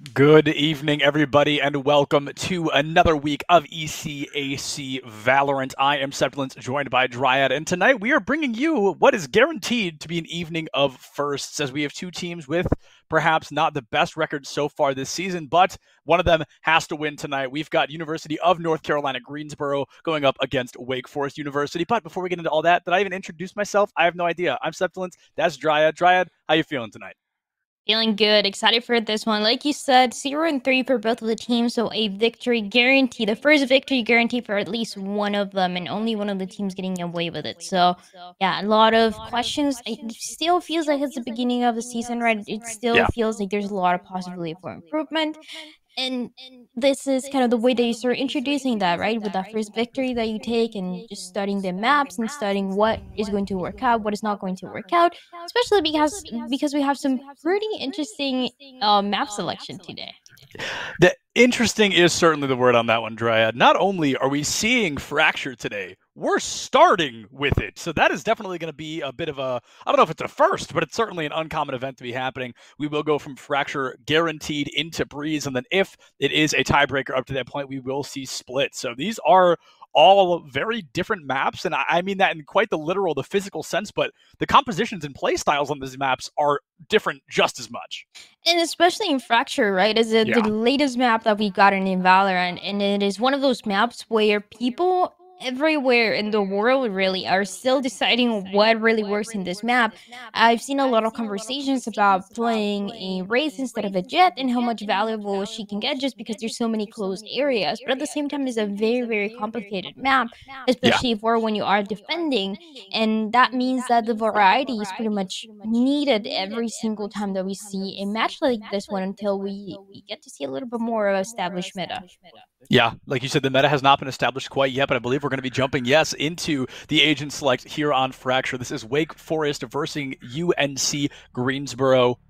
Good evening, everybody, and welcome to another week of ECAC Valorant. I am Septilence, joined by Dryad, and tonight we are bringing you what is guaranteed to be an evening of firsts, as we have two teams with perhaps not the best record so far this season, but one of them has to win tonight. We've got University of North Carolina, Greensboro, going up against Wake Forest University. But before we get into all that, did I even introduce myself? I have no idea. I'm Septilence. That's Dryad. Dryad, how you feeling tonight? Feeling good, excited for this one. Like you said, 0-3 for both of the teams, so a victory guarantee. The first victory guarantee for at least one of them, and only one of the teams getting away with it. So, yeah, a lot of questions. It still feels like it's the beginning of the season, right? It still Yeah. feels like there's a lot of possibility for improvement. And this is kind of the way that you start introducing that, right? With that first victory that you take and just studying the maps and studying what is going to work out, what is not going to work out, especially because we have some pretty interesting map selection today. The interesting is certainly the word on that one, Dryad. Not only are we seeing Fracture today, we're starting with it. So that is definitely going to be a bit of a, I don't know if it's a first, but it's certainly an uncommon event to be happening. We will go from Fracture guaranteed into Breeze, and then if it is a tiebreaker up to that point, we will see Split. So these are all very different maps, and I mean that in quite the literal, the physical sense, but the compositions and play styles on these maps are different just as much. And especially in Fracture, right? Is it the latest map that we got in Valorant, and it is one of those maps where people everywhere in the world really are still deciding what really works in this map. I've seen a lot of conversations about playing a Wraith instead of a Jet and how much valuable she can get just because there's so many closed areas. But at the same time, it's a very, very complicated map, especially for when you are defending. And that means that the variety is pretty much needed every single time that we see a match like this one until we get to see a little bit more of established meta. Yeah, like you said, the meta has not been established quite yet, but I believe we're going to be jumping, yes, into the agent select here on Fracture. This is Wake Forest versus UNC Greensboro.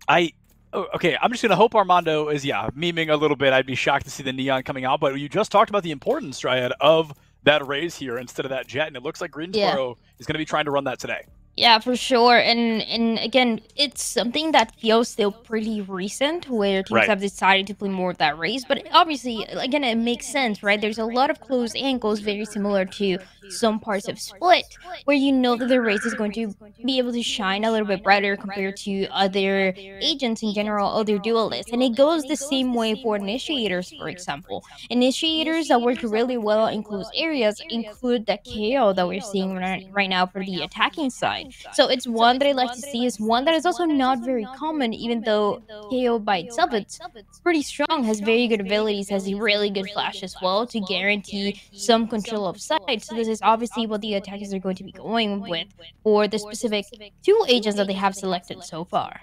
Okay, I'm just going to hope Armando is, memeing a little bit. I'd be shocked to see the neon coming out, but you just talked about the importance, Triad, of that raise here instead of that jet, and it looks like Greensboro is going to be trying to run that today. Yeah, for sure. And again, it's something that feels still pretty recent where teams have decided to play more of that race. But obviously, again, it makes sense, right? There's a lot of close angles very similar to some parts of Split where you know that the race is going to be able to shine a little bit brighter compared to other agents in general, other duelists. And it goes the same way for initiators, for example. Initiators that work really well in close areas include the KO that we're seeing right now for the attacking side. So it's one that I like to see. It's one that is also not very common, even though KO by itself it's pretty strong, has very good abilities, has a really good flash as well to guarantee some control of sight. So this is obviously what the attackers are going to be going with for the specific two agents that they have selected so far.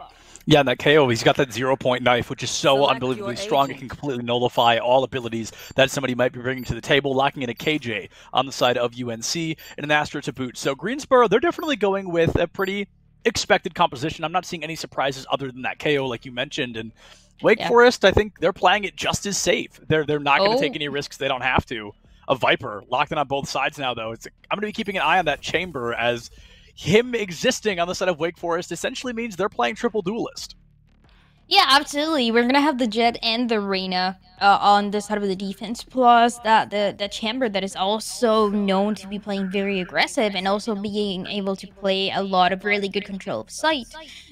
Yeah, and that KO, he's got that 0-point knife, which is so unbelievably strong. It can completely nullify all abilities that somebody might be bringing to the table, locking in a KJ on the side of UNC and an Astra to boot. So Greensboro, they're definitely going with a pretty expected composition. I'm not seeing any surprises other than that KO, like you mentioned. And Wake Forest, I think they're playing it just as safe. They're not going to take any risks they don't have to. A Viper locked in on both sides now, though. I'm going to be keeping an eye on that chamber, as him existing on the side of Wake Forest essentially means they're playing triple duelist. Yeah, absolutely. We're gonna have the Jet and the Reyna on the side of the defense, plus that the Chamber that is also known to be playing very aggressive and also being able to play a lot of really good control of sight.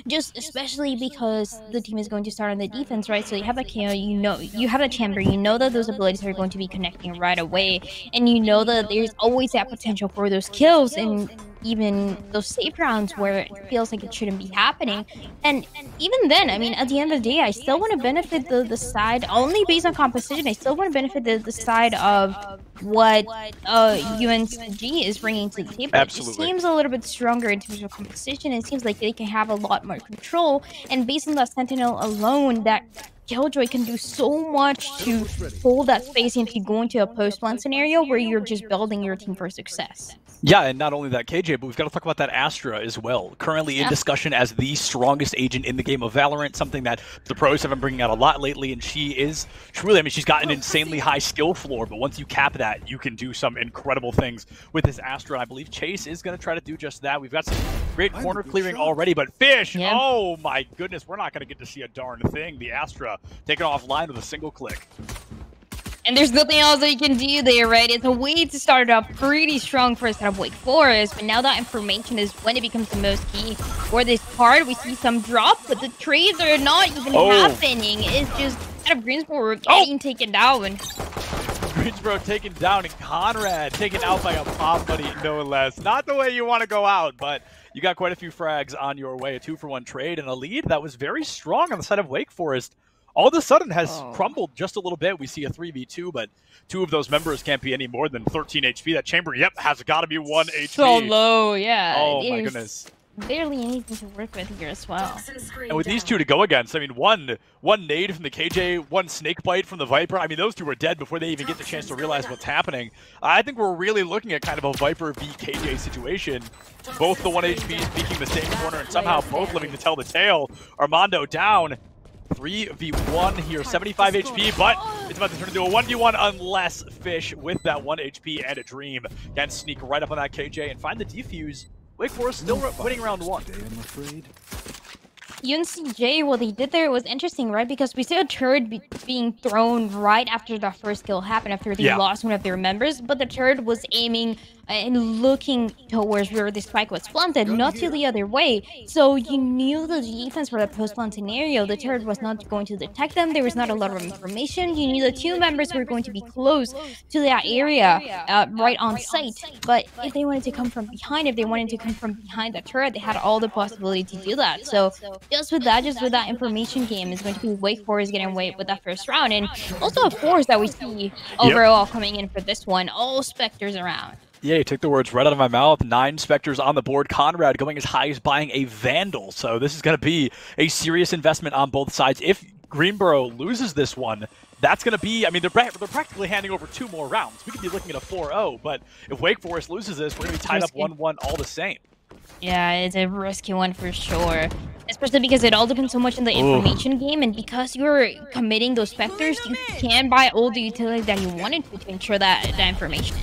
Just especially because the team is going to start on the defense, right? So you have a KO, you know, you have a Chamber, you know that those abilities are going to be connecting right away, and you know that there's always that potential for those kills and even those safe rounds where it feels like it shouldn't be happening. And even then, I mean, at the end of the day, I still want to benefit the side, only based on composition, I still want to benefit the side of what UNCG is bringing to the table. Absolutely. It seems a little bit stronger in terms of composition. It seems like they can have a lot more control. And based on that Sentinel alone, that Killjoy can do so much to hold that space if you go into a post-plant scenario where you're just building your team for success. Yeah, and not only that KJ, but we've got to talk about that Astra as well. Currently in discussion as the strongest agent in the game of Valorant, something that the pros have been bringing out a lot lately, and she is truly, I mean, she's got an insanely high skill floor, but once you cap that, you can do some incredible things with this Astra. I believe Chase is going to try to do just that. We've got some Great corner clearing already, but Fish, oh my goodness, we're not going to get to see a darn thing. The Astra taken offline with a single click. And there's nothing else that you can do there, right? It's a way to start off pretty strong for a set of Wake Forest, but now that information is when it becomes the most key. For this part, we see some drop, but the trades are not even happening. It's just out of Greensboro getting taken down. Greensboro taken down, and Conrad taken out by a pop buddy, no less. Not the way you want to go out, but you got quite a few frags on your way. A 2-for-1 trade and a lead that was very strong on the side of Wake Forest. All of a sudden has crumbled just a little bit. We see a 3v2, but 2 of those members can't be any more than 13 HP. That chamber, has got to be 1 HP. So low, yeah. Oh my goodness. Barely anything to work with here as well. And with these 2 to go against, I mean, one nade from the KJ, 1 snake bite from the Viper. I mean, those 2 were dead before they even get the chance to realize what's happening. I think we're really looking at kind of a Viper v KJ situation. Both the 1 HPs peeking the same corner and somehow both living to tell the tale. Armando down. 3v1 here, 75 HP, but it's about to turn into a 1v1 unless Fish, with that 1 HP and a Dream, can sneak right up on that KJ and find the defuse. Wake Forest still winning round 1. I'm afraid. UNCG, what they did there was interesting, right? Because we see a turret being thrown right after the first kill happened, after they lost one of their members, but the turret was aiming and looking towards where the spike was planted, not to the other way. So you knew the defense for the post-plant scenario. The turret was not going to detect them. There was not a lot of information. You knew the 2 members were going to be close to that area, right on site. But if they wanted to come from behind, if they wanted to come from behind the turret, they had all the possibility to do that. So just with that information game is going to be Wake Forest getting away with that first round. And also a force that we see overall coming in for this one. All Spectres around. Yeah, you took the words right out of my mouth. 9 Spectres on the board. Conrad going as high as buying a Vandal. So this is going to be a serious investment on both sides. If Greensboro loses this one, that's going to be, I mean, they're practically handing over 2 more rounds. We could be looking at a 4-0, but if Wake Forest loses this, we're going to be tied up 1-1 all the same. Yeah, it's a risky one for sure. Especially because it all depends so much on the information game, and because you're committing those Spectres, you can buy all the utility that you wanted to ensure that information.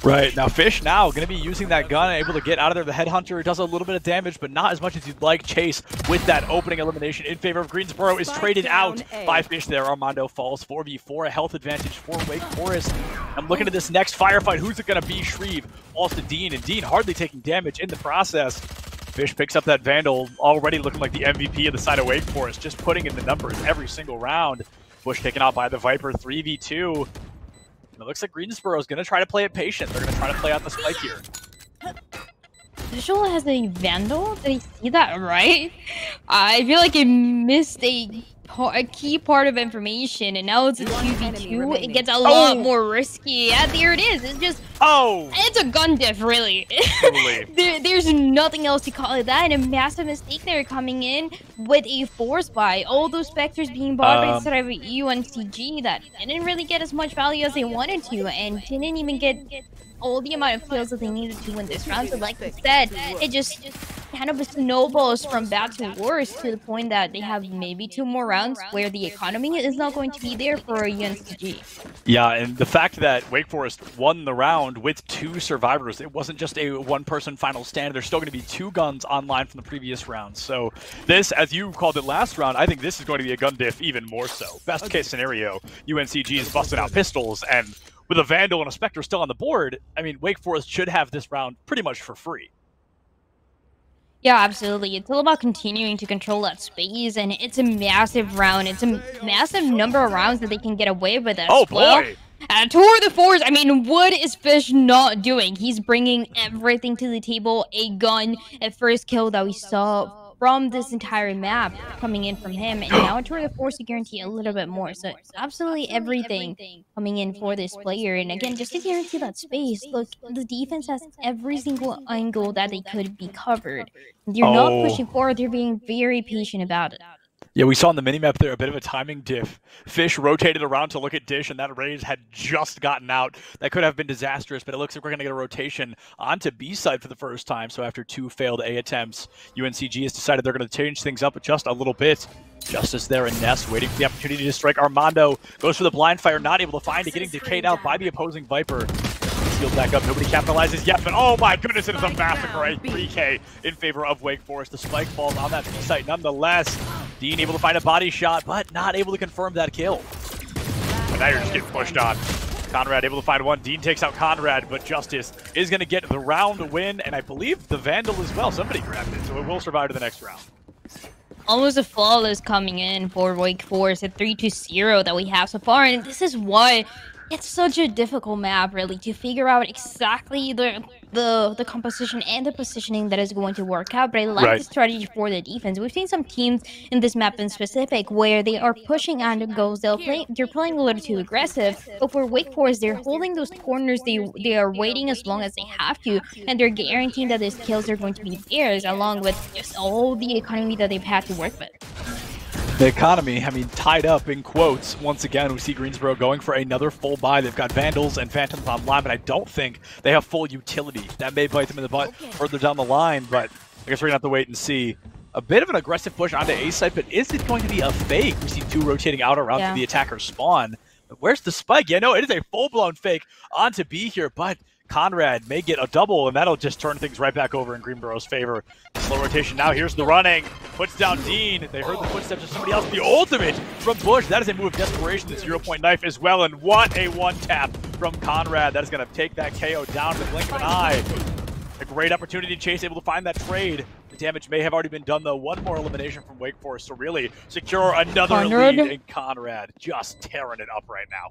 Right, now Fish now going to be using that gun, able to get out of there. The Headhunter, it does a little bit of damage, but not as much as you'd like. Chase with that opening elimination in favor of Greensboro is traded out by Fish there. Armando falls 4v4, a health advantage for Wake Forest. I'm looking at this next firefight. Who's it going to be? Shreve falls to Dean, and Dean hardly taking damage in the process. Fish picks up that Vandal, already looking like the MVP of the side of Wake Forest, just putting in the numbers every single round. Bush taken out by the Viper, 3v2. It looks like Greensboro is going to try to play it patient. They're going to try to play out the spike here. Visual has a Vandal? Did I see that right? I feel like I missed a key part of information, and now it's a 2v2. It gets a lot more risky. Yeah, there it is. It's just... it's a gun diff, really. Totally. There's nothing else to call it that, and a massive mistake there coming in with a force buy. All those Spectres being bought by instead of UNCG that didn't really get as much value as they wanted to, and didn't even get all the amount of kills that they needed to win this round. So like I said, it just kind of snowballs from bad to worse, to the point that they have maybe 2 more rounds where the economy is not going to be there for UNCG. Yeah, and the fact that Wake Forest won the round with 2 survivors, it wasn't just a 1-person final stand. There's still going to be 2 guns online from the previous round. So this, as you called it last round, I think this is going to be a gun diff even more so. Best case scenario, UNCG is busting out pistols, and with a Vandal and a Spectre still on the board, I mean, Wake Forest should have this round pretty much for free. Yeah, absolutely. It's all about continuing to control that space, and it's a massive round. It's a massive number of rounds that they can get away with as well. Boy! Tour de force, I mean, what is Fish not doing? He's bringing everything to the table. A gun, a first kill that we saw from this entire map coming in from him, and now a tour de force to guarantee a little bit more. So it's absolutely everything coming in for this player. And again, just to guarantee that space, look, the defense has every single angle that they could be covered. They're not pushing forward, they're being very patient about it. Yeah, we saw on the minimap there a bit of a timing diff. Fish rotated around to look at Dish, and that raise had just gotten out. That could have been disastrous, but it looks like we're going to get a rotation onto B side for the first time. So after 2 failed A attempts, UNCG has decided they're going to change things up just a little bit. Justice there and Ness waiting for the opportunity to strike. Armando goes for the blind fire, not able to find it, getting decayed out by the opposing Viper. sealed back up. Nobody capitalizes yet, but oh my goodness, it is a massacre. A 3K in favor of Wake Forest. The spike falls on that site nonetheless. Dean able to find a body shot, but not able to confirm that kill. But now you're just getting pushed on. Conrad able to find one. Dean takes out Conrad, but Justice is going to get the round win, and I believe the Vandal as well. Somebody grabbed it, so it will survive to the next round. Almost a flawless coming in for Wake Forest, a 3-0 that we have so far, and this is why it's such a difficult map, really, to figure out exactly the composition and the positioning that is going to work out. But I like the strategy for the defense. We've seen some teams in this map in specific where they are pushing on the goals. They're playing a little too aggressive. But for Wake Forest, they're holding those corners. They are waiting as long as they have to, and they're guaranteeing that these kills are going to be theirs, along with just all the economy that they've had to work with. The economy, I mean, tied up in quotes. Once again, we see Greensboro going for another full buy. They've got Vandals and Phantoms online, but I don't think they have full utility. That may bite them in the butt further down the line, but I guess we're going to have to wait and see. A bit of an aggressive push onto A site, but is it going to be a fake? We see two rotating out around to the attacker's spawn. But where's the spike? Yeah, no, it is a full-blown fake onto B here, but Conrad may get a double, and that'll just turn things right back over in Greenboro's favor. Slow rotation now. Here's the running. Puts down Dean. They heard the footsteps of somebody else. The ultimate from Bush. That is a move of desperation. The 0-point knife as well, and what a one-tap from Conrad. That is going to take that KO down in the blink of an eye. A great opportunity. Chase able to find that trade. The damage may have already been done, though. One more elimination from Wake Forest to really secure another lead, and Conrad just tearing it up right now.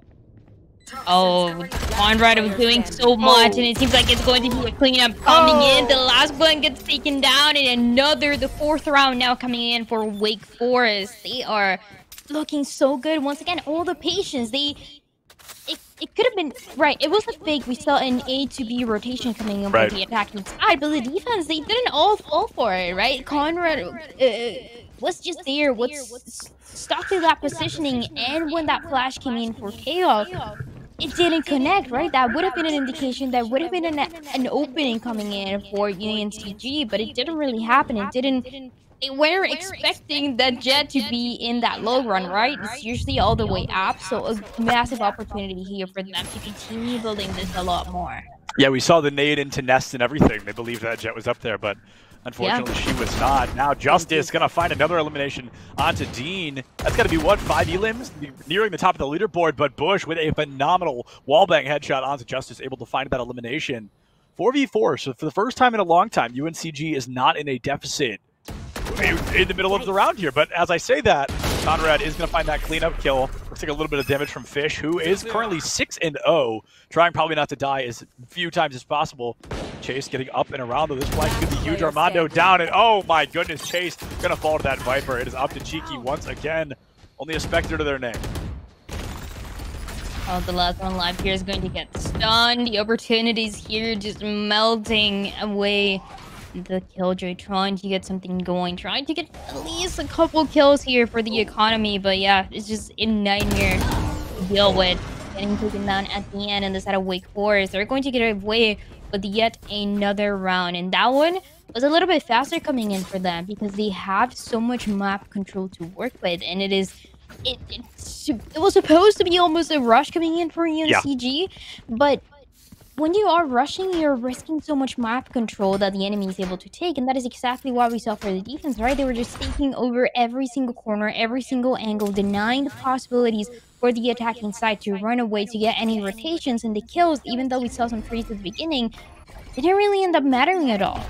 Oh, Conrad was doing so much, and it seems like it's going to be a cleanup coming in. The last one gets taken down, and the fourth round now coming in for Wake Forest. They are looking so good. Once again, all the patience. It could have been, right, it was a fake. We saw an A to B rotation coming in with the attacking side, but the defense, they didn't all fall for it, right? Conrad was just there, was stuck to that positioning, and when that flash came in for KO, it didn't connect, right? That would have been an indication, that would have been an opening coming in for UNCG, but it didn't really happen. They were expecting that Jet to be in that low run, right? It's usually all the way up, so a massive opportunity here for them to continue building this a lot more. Yeah, we saw the nade into Nest and everything. They believed that Jet was up there, but unfortunately she was not. Now Justice gonna find another elimination onto Dean. That's gotta be what, 5 elims? Nearing the top of the leaderboard, but Bush with a phenomenal wallbang headshot onto Justice, able to find that elimination. 4v4, so for the first time in a long time, UNCG is not in a deficit in the middle of the round here. But as I say that, Conrad is going to find that cleanup kill. Looks like a little bit of damage from Fish, who is currently 6-0, trying probably not to die as few times as possible. Chase getting up and around, though this flank could be huge. Armando down, and oh my goodness, Chase going to fall to that Viper. It is up to Cheeky once again. Only a Spectre to their name. Oh, the last one live here is going to get stunned. The opportunities here just melting away. The Killjoy trying to get something going, trying to get at least a couple kills here for the economy, but yeah, it's just a nightmare to deal with. Getting taken down at the end on the side of Wake Forest. They're going to get away with yet another round, and that one was a little bit faster coming in for them because they have so much map control to work with, and it was supposed to be almost a rush coming in for UNCG, but when you are rushing, you're risking so much map control that the enemy is able to take, and that is exactly what we saw for the defense, right? They were just taking over every single corner, every single angle, denying the possibilities for the attacking side to run away, to get any rotations, and the kills, even though we saw some trees at the beginning, they didn't really end up mattering at all.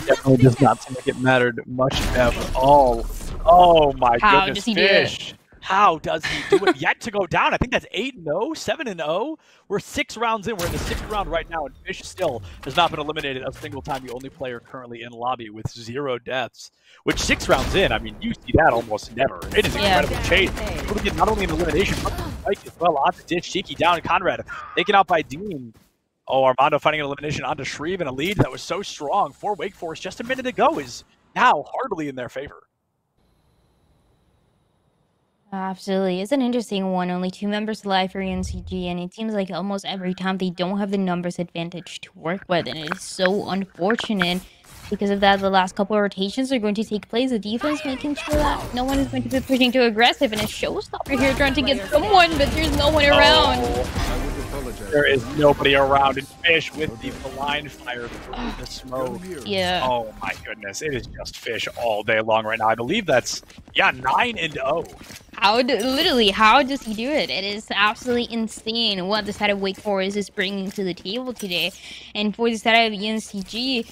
Definitely does not seem like it mattered much at all. Oh my goodness, Fish. How does he do it? Yet to go down. I think that's 8-0, 7-0. We're 6 rounds in. We're in the 6th round right now, and Fish still has not been eliminated a single time. The only player currently in lobby with 0 deaths. Which 6 rounds in, I mean, you see that almost never. It is incredible chase. Able to get not only an elimination, but the spike as well onto Ditch. Cheeky down, and Conrad taken out by Dean. Oh, Armando finding an elimination onto Shreve, and a lead that was so strong for Wake Forest just a minute ago is now hardly in their favor. Absolutely. It's an interesting one. Only 2 members alive for UNCG, and it seems like almost every time they don't have the numbers advantage to work with, and it is so unfortunate. Because of that, the last couple of rotations are going to take place. The defense making sure that no one is going to be pushing too aggressive, and a showstopper here trying to get someone, but there's no one around. There is nobody around, and Fish with the blind fire through the smoke. Yeah. Oh my goodness, it is just Fish all day long right now. I believe that's 9-0. Literally, how does he do it? It is absolutely insane what the side of Wake Forest is bringing to the table today. And for the side of UNCG,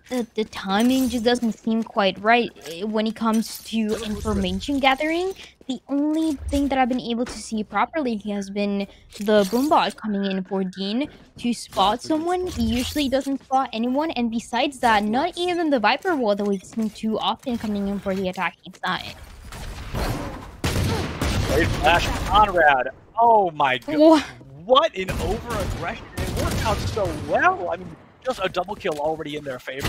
the timing just doesn't seem quite right when it comes to information gathering. The only thing that I've been able to see properly has been the Boombot coming in for Dean to spot someone. He usually doesn't spot anyone, and besides that, not even the Viper wall that we've seen too often coming in for the attacking side. Great flash from Conrad. Oh my god. What an over-aggression. It worked out so well. I mean, just a double kill already in their favor,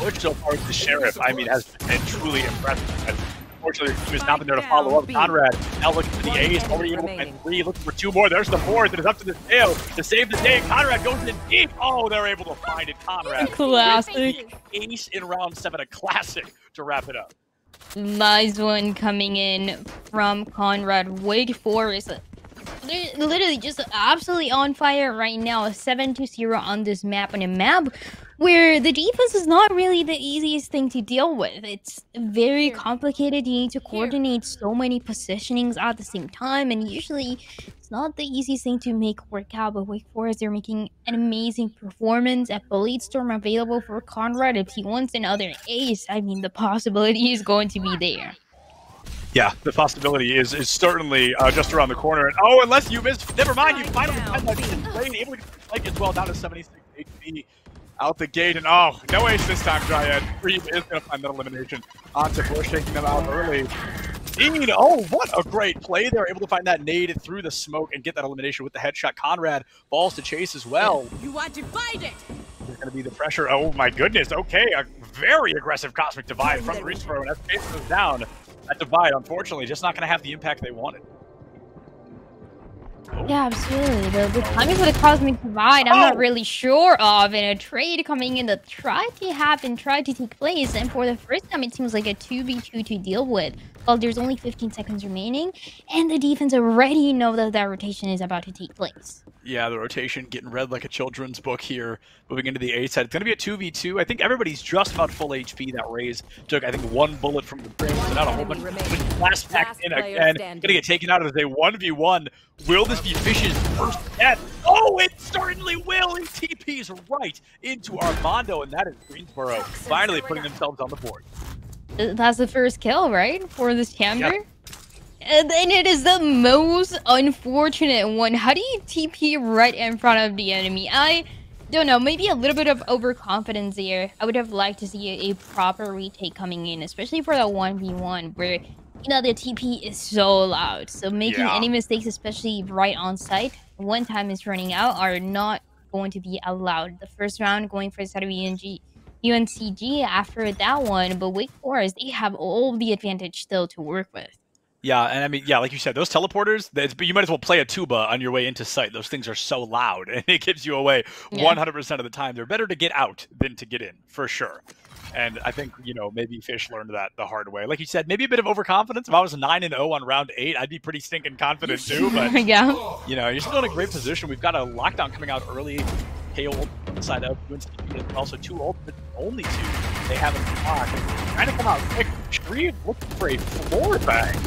which so far the Sheriff, I mean, has been truly impressive. And unfortunately, he was not been there to follow up. Conrad now looking for the ace, already able to find 3, looking for 2 more. There's the 4th, and it's up to the tail to save the day. Conrad goes in deep. Oh, they're able to find it. Conrad. Classic. Ace in round 7, a classic to wrap it up. Nice one coming in from Conrad. Wake Forest. They're literally just absolutely on fire right now. 7-0 on this map, on a map where the defense is not really the easiest thing to deal with. It's very complicated. You need to coordinate so many positionings at the same time, and usually it's not the easiest thing to make work out. But Wake Forest, they're making an amazing performance. A Bullet Storm available for Conrad. If he wants another ace, I mean, the possibility is going to be there. Yeah, the possibility is certainly just around the corner. And oh, unless you missed, never mind, you finally find that lane, able to like as well, down to 76 HP out the gate. And oh, no ace this time, Dryad. Reeve is going to find that elimination onto Bush, taking them out early. Dean, oh, what a great play there. Able to find that nade through the smoke and get that elimination with the headshot. Conrad falls to chase as well. You want to fight it? There's going to be the pressure. Oh my goodness. Okay, a very aggressive Cosmic Divide from the Reach Pro, and as Space goes down, that Divide, unfortunately, just not going to have the impact they wanted. Oh. Yeah, absolutely. The timing for the Cosmic Divide, I'm not really sure of. And a trade coming in that tried to take place. And for the first time, it seems like a 2v2 to deal with. Well, there's only 15 seconds remaining. And the defense already know that that rotation is about to take place. Yeah, the rotation getting read like a children's book here. Moving into the A side. It's going to be a 2v2. I think everybody's just about full HP. That Raze took, I think, 1 bullet from the brim. So not a whole bunch. Last pack in again. Going to get taken out as a 1v1. Will this be Fish's first death? Oh, it certainly will. He TP's right into Armando, and that is Greensboro finally putting themselves on the board. That's the first kill, right? For this chamber? Yep. And then it is the most unfortunate one. How do you TP right in front of the enemy? I don't know. Maybe a little bit of overconfidence here. I would have liked to see a proper retake coming in, especially for the 1v1 where, you know, the TP is so loud. So making any mistakes, especially right on site, when time is running out, are not going to be allowed. The first round going for the side of UNCG after that one, but Wake Forest, they have all the advantage still to work with. Yeah, and I mean, yeah, like you said, those teleporters, you might as well play a tuba on your way into sight. Those things are so loud, and it gives you away 100% of the time. They're better to get out than to get in, for sure. And I think, you know, maybe Fish learned that the hard way. Like you said, maybe a bit of overconfidence. If I was 9-0 on round 8, I'd be pretty stinking confident too. But, you know, you're still in a great position. We've got a lockdown coming out early. KO on the side of UNCG, and also 2 ultimates, only 2 they haven't blocked. Trying to come out quick. Shreve looking for a floor bang.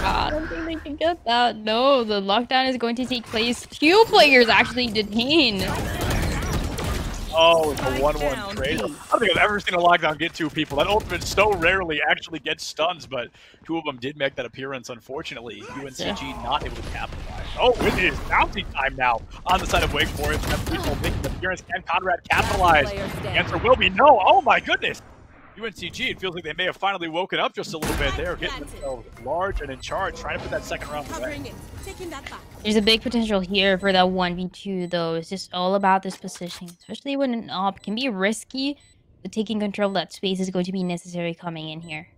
I don't think they can get that. No, the lockdown is going to take place. 2 players actually detained. Oh, it's a 1-1 trade. I don't think I've ever seen a lockdown get 2 people. That ultimate so rarely actually gets stuns, but 2 of them did make that appearance, unfortunately. UNCG not able to capitalize. Oh, it is bounty time now on the side of Wake Forest. People making an appearance. Can Conrad capitalize? The answer will be no. Oh my goodness. UNCG, it feels like they may have finally woken up just a little bit. They're getting themselves large and in charge, trying to put that second round away. There's a big potential here for that 1v2, though. It's just all about this positioning, especially when an op can be risky, but taking control of that space is going to be necessary coming in here.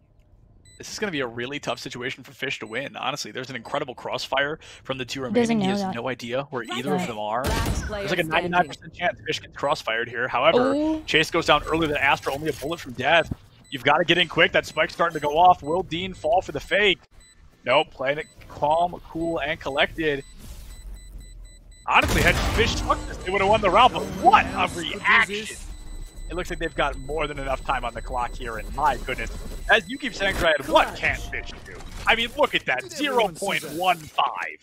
This is going to be a really tough situation for Fish to win. Honestly, there's an incredible crossfire from the 2 remaining. He has no idea where either of them are. There's like a 99% chance Fish gets crossfired here. However, Chase goes down earlier than Astra, only a bullet from death. You've got to get in quick. That spike's starting to go off. Will Dean fall for the fake? Nope, playing it calm, cool, and collected. Honestly, had Fish took this, they would have won the round, but what a reaction! It looks like they've got more than enough time on the clock here, and my goodness, as you keep saying, Dryad, what can Fish do? I mean, look at that, 0.15.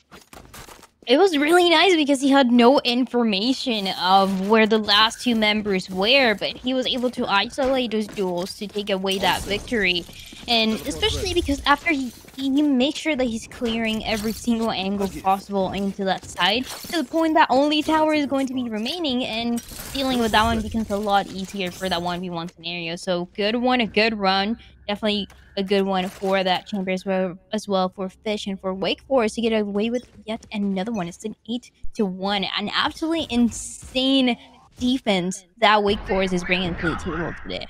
It was really nice because he had no information of where the last two members were, but he was able to isolate those duels to take away that victory. And especially because after he makes sure that he's clearing every single angle possible into that side, to the point that only tower is going to be remaining, and dealing with that one becomes a lot easier for that 1v1 scenario. So good one, a good run. Definitely a good one for that chamber as well for Fish and for Wake Forest to get away with yet another one. It's an 8-1. An absolutely insane defense that Wake Forest is bringing to the table today.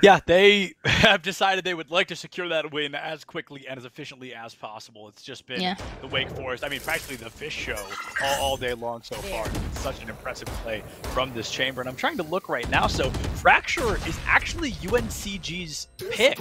Yeah, they have decided they would like to secure that win as quickly and as efficiently as possible. It's just been the Wake Forest, I mean, practically the Fish show all day long so far. It's such an impressive play from this chamber. And I'm trying to look right now. So Fracture is actually UNCG's pick.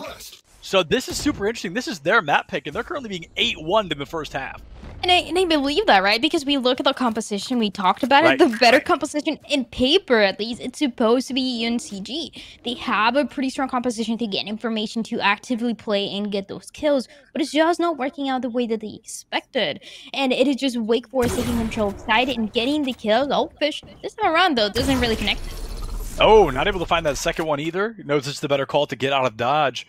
So this is super interesting. This is their map pick, and they're currently being 8-1 in the first half. And I believe that, right? Because we look at the composition, we talked about it, the better composition in paper, at least, it's supposed to be UNCG. They have a pretty strong composition to get information, to actively play and get those kills, but it's just not working out the way that they expected. And it is just Wake Forest taking control of side and getting the kills. Oh, Fish, this time around, though, doesn't really connect. Oh, not able to find that second one either. Knows it's the better call to get out of dodge.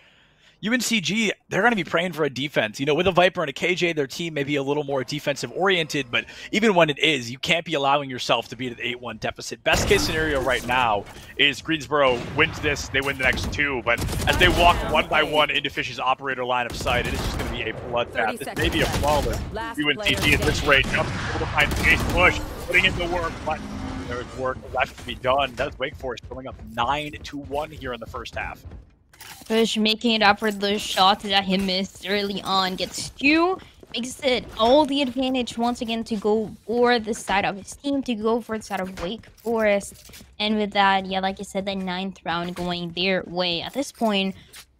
UNCG, they're going to be praying for a defense. You know, with a Viper and a KJ, their team may be a little more defensive-oriented, but even when it is, you can't be allowing yourself to be at an 8-1 deficit. Best case scenario right now is Greensboro wins this, they win the next two, but as they walk one by one into Fish's operator line of sight, it is just going to be a bloodbath. This may be a flawless UNCG at this rate. Able to find Chase Bush, putting in the work, but there's work left to be done. That's Wake Forest going up 9-1 here in the first half. Fish making it up for the shots that he missed early on. Gets Stu, makes it all the advantage once again to go for the side of his team, to go for the side of Wake Forest. And with that, yeah, like I said, the 9th round going their way. At this point,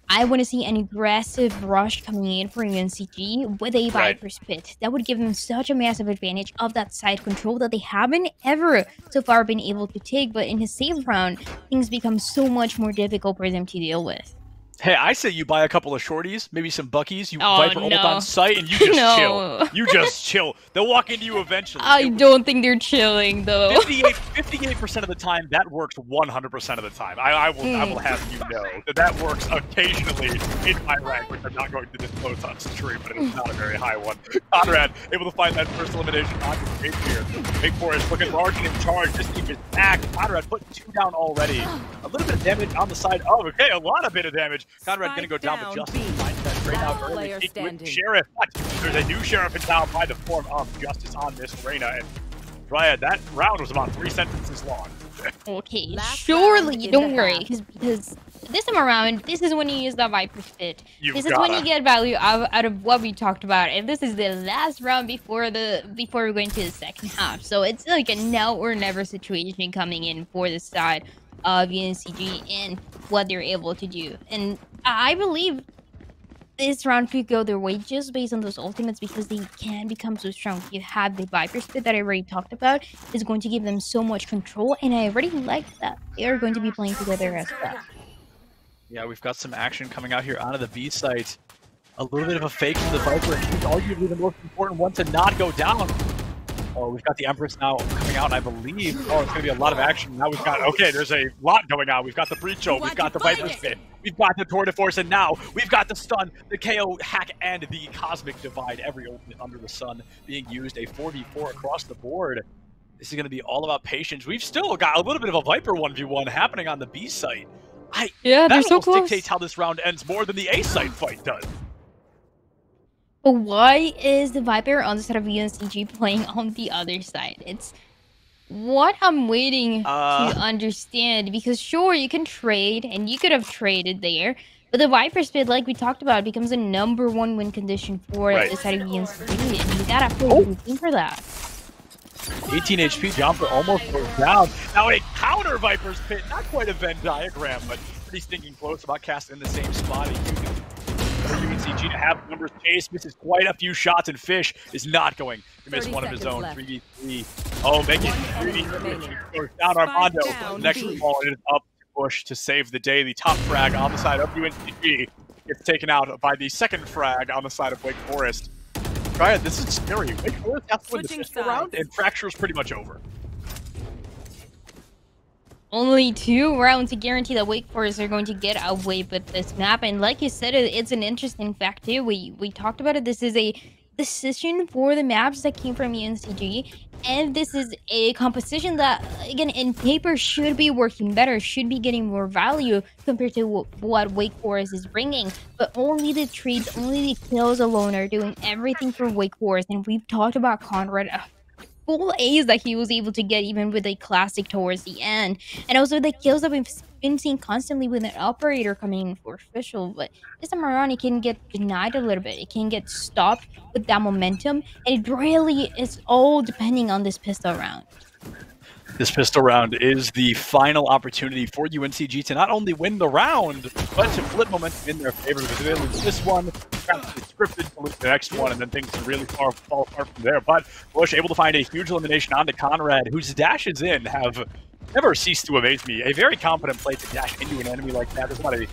I want to see an aggressive rush coming in for UNCG with a Viper's Pit. That would give them such a massive advantage of that side control that they haven't ever so far been able to take. But in his save round, things become so much more difficult for them to deal with. Hey, I say you buy a couple of shorties, maybe some Buckies, you Viper ult on site, and you just chill. You just chill. They'll walk into you eventually. I don't think they're chilling, though. 58% of the time, that works 100% of the time. I will have you know that works occasionally in my rank, which I'm not going to disclose on stream, but it's not a very high one. Conrad able to find that first elimination on his face here. Wake Forest looking large and in charge. This team is back. Conrad putting 2 down already. A little bit of damage on the side. Oh, okay, a lot of damage. Conrad gonna go down, but Justice finds that trade out early. With Sheriff, but there's a new Sheriff in town by the form of Justice on this Reyna. And Dryad, that round was about 3 sentences long. Okay, surely, don't worry, because this time around, this is when you use the Viper's Pit. This is when you get value out of what we talked about, and this is the last round before we're going to the second half. So it's like a now or never situation coming in for the side of UNCG and what they're able to do. And I believe this round could go their way just based on those ultimates, because they can become so strong. You have the Viper's Pit that I already talked about. Is going to give them so much control, and I already like that they are going to be playing together as well. Yeah, we've got some action coming out here onto the B site. A little bit of a fake from the Viper, and she's arguably the most important one to not go down. Oh, we've got the Empress now coming out, and I believe, it's going to be a lot of action. Now we've got, okay, there's a lot going on. We've got the Breacho, we've got the Viper's Pit, we've got the Tour de Force, and now we've got the Stun, the KO hack, and the Cosmic Divide. Every ultimate under the sun being used, a 4v4 across the board. This is going to be all about patience. We've still got a little bit of a Viper 1v1 happening on the B site. Yeah, they're so close. That dictates how this round ends more than the A site fight does. But why is the Viper on the side of UNCG playing on the other side? It's what I'm waiting to understand. Because sure, you can trade, and you could have traded there, but the Viper's Pit, like we talked about, becomes a #1 win condition for the side of UNCG, and you gotta play everything for that. 18 HP jumper almost goes down. Now a counter Viper's Pit, not quite a Venn diagram, but pretty stinking close, about casting in the same spot. for UNCG to have the numbers chase. Misses quite a few shots, and Fish is not going to miss one of his own. 3v3. Oh, making 3v3 down Armando. Next ball is up to Bush to save the day. The top frag on the side of UNCG gets taken out by the second frag on the side of Wake Forest. Ryan, this is scary. Wake Forest has to win the pistol round, and Fracture's pretty much over. Only 2 rounds to guarantee that Wake Forest are going to get away with this map. And like you said, it's an interesting fact too. We talked about it. This is a decision for the maps that came from UNCG. And this is a composition that, again, in paper should be working better, should be getting more value compared to what Wake Forest is bringing. But only the trades, only the kills alone are doing everything for Wake Forest. And we've talked about Conrad, full A's that he was able to get even with a classic towards the end. And also the kills that we've been seeing constantly with an operator coming in for official. But this time around, it can get denied a little bit. It can get stopped with that momentum. And it really is all depending on this pistol round. This pistol round is the final opportunity for UNCG to not only win the round, but to flip momentum in their favor. Because if they lose this one, perhaps it's scripted to lose the next one, and then things can really fall apart from there. But Bush able to find a huge elimination onto Conrad, whose dashes in have never ceased to amaze me. A very confident play to dash into an enemy like that. There's about a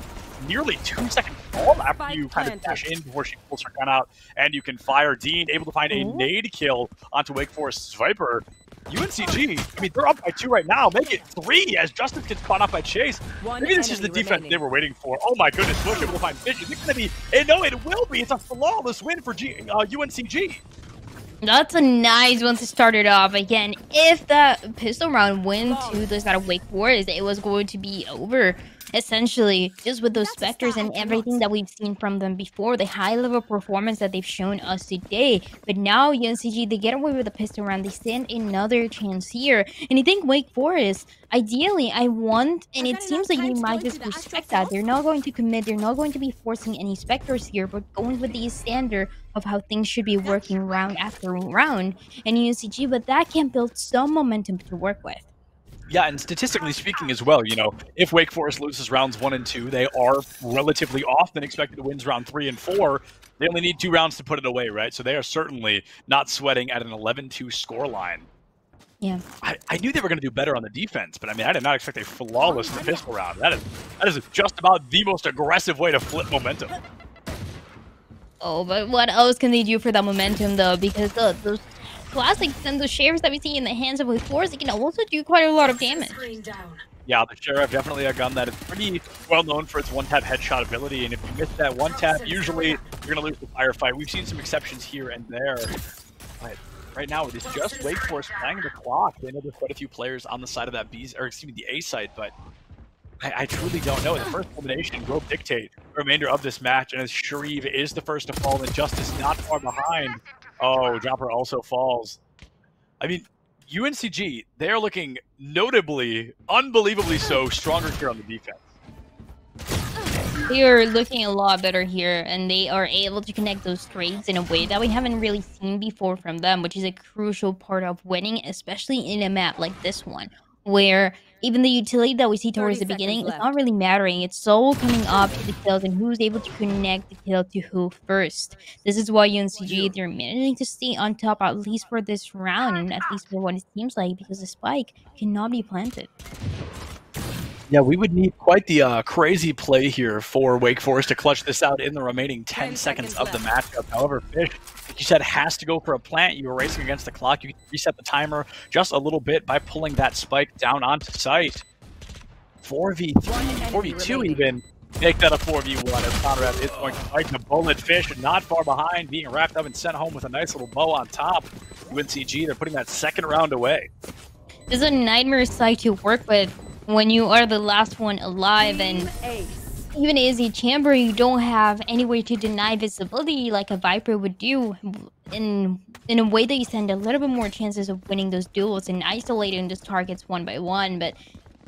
nearly 2-second fall after you kind of dash in before she pulls her gun out, and you can fire. Dean able to find a nade kill onto Wake Forest's Viper. UNCG, I mean, they're up by 2 right now. Make it 3 as Justice gets caught up by Chase. Maybe this is the defense they were waiting for. Oh my goodness, Bush able to find Fish. Is it going to be? No, it will be. It's a flawless win for UNCG. That's a nice one to start it off. Again, if the pistol round went to the side of Wake Forest, it was going to be over. Essentially, just with those Spectres and everything that we've seen from them before, the high-level performance that they've shown us today. But now, UNCG, they get away with the pistol round. They stand another chance here. And I think Wake Forest, ideally, and it seems like they might just respect that. They're not going to commit. They're not going to be forcing any Spectres here, but going with the standard of how things should be working round after round. And UNCG, but that can build some momentum to work with. Yeah, and statistically speaking as well, you know, if Wake Forest loses rounds 1 and 2, they are relatively often expected to win round 3 and 4. They only need 2 rounds to put it away, right? So they are certainly not sweating at an 11-2 scoreline. Yeah. I knew they were going to do better on the defense, but I mean, I did not expect a flawless pistol round. That is just about the most aggressive way to flip momentum. Oh, but what else can they do for that momentum, though? Because those classics and the sheriffs that we see in the hands of Wake Forest, it can also do quite a lot of damage. Yeah, the Sheriff, definitely a gun that is pretty well known for its one-tap headshot ability, and if you miss that one tap, usually you're going to lose the firefight. We've seen some exceptions here and there, but right now it is just Wake Forest playing the clock. They know there's quite a few players on the side of that the A side, but I truly don't know. The first elimination will dictate the remainder of this match, and as Sharif is the first to fall, and Justice not far behind. Oh, Dropper also falls. I mean, UNCG, they are looking notably, unbelievably so, stronger here on the defense. They are looking a lot better here, and they are able to connect those trades in a way that we haven't really seen before from them, which is a crucial part of winning, especially in a map like this one, where even the utility that we see towards the beginning is not really mattering. It's all coming up to the kills and who's able to connect the kill to who first. This is why UNCG, they're managing to stay on top at least for this round, and at least for what it seems like, because the spike cannot be planted. Yeah, we would need quite the crazy play here for Wake Forest to clutch this out in the remaining 10 seconds of the matchup. However, Fish, like you said, has to go for a plant. You were racing against the clock. You can reset the timer just a little bit by pulling that spike down onto site. 4v3, 4v2 even. Make that a 4v1 as Conrad is going to bite the bullet. Fish not far behind, being wrapped up and sent home with a nice little bow on top. UNCG, they're putting that second round away. This is a nightmare site to work with when you are the last one alive, and even as a chamber, you don't have any way to deny visibility like a Viper would do in a way that you stand a little bit more chances of winning those duels and isolating those targets one by one. But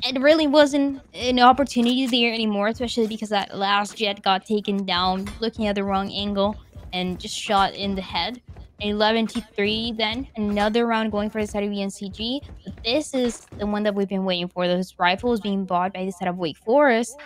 it really wasn't an opportunity there anymore, especially because that last jet got taken down looking at the wrong angle and just shot in the head. 11-3, then another round going for the side of UNCG. But this is the one that we've been waiting for. Those rifles being bought by the side of Wake Forest,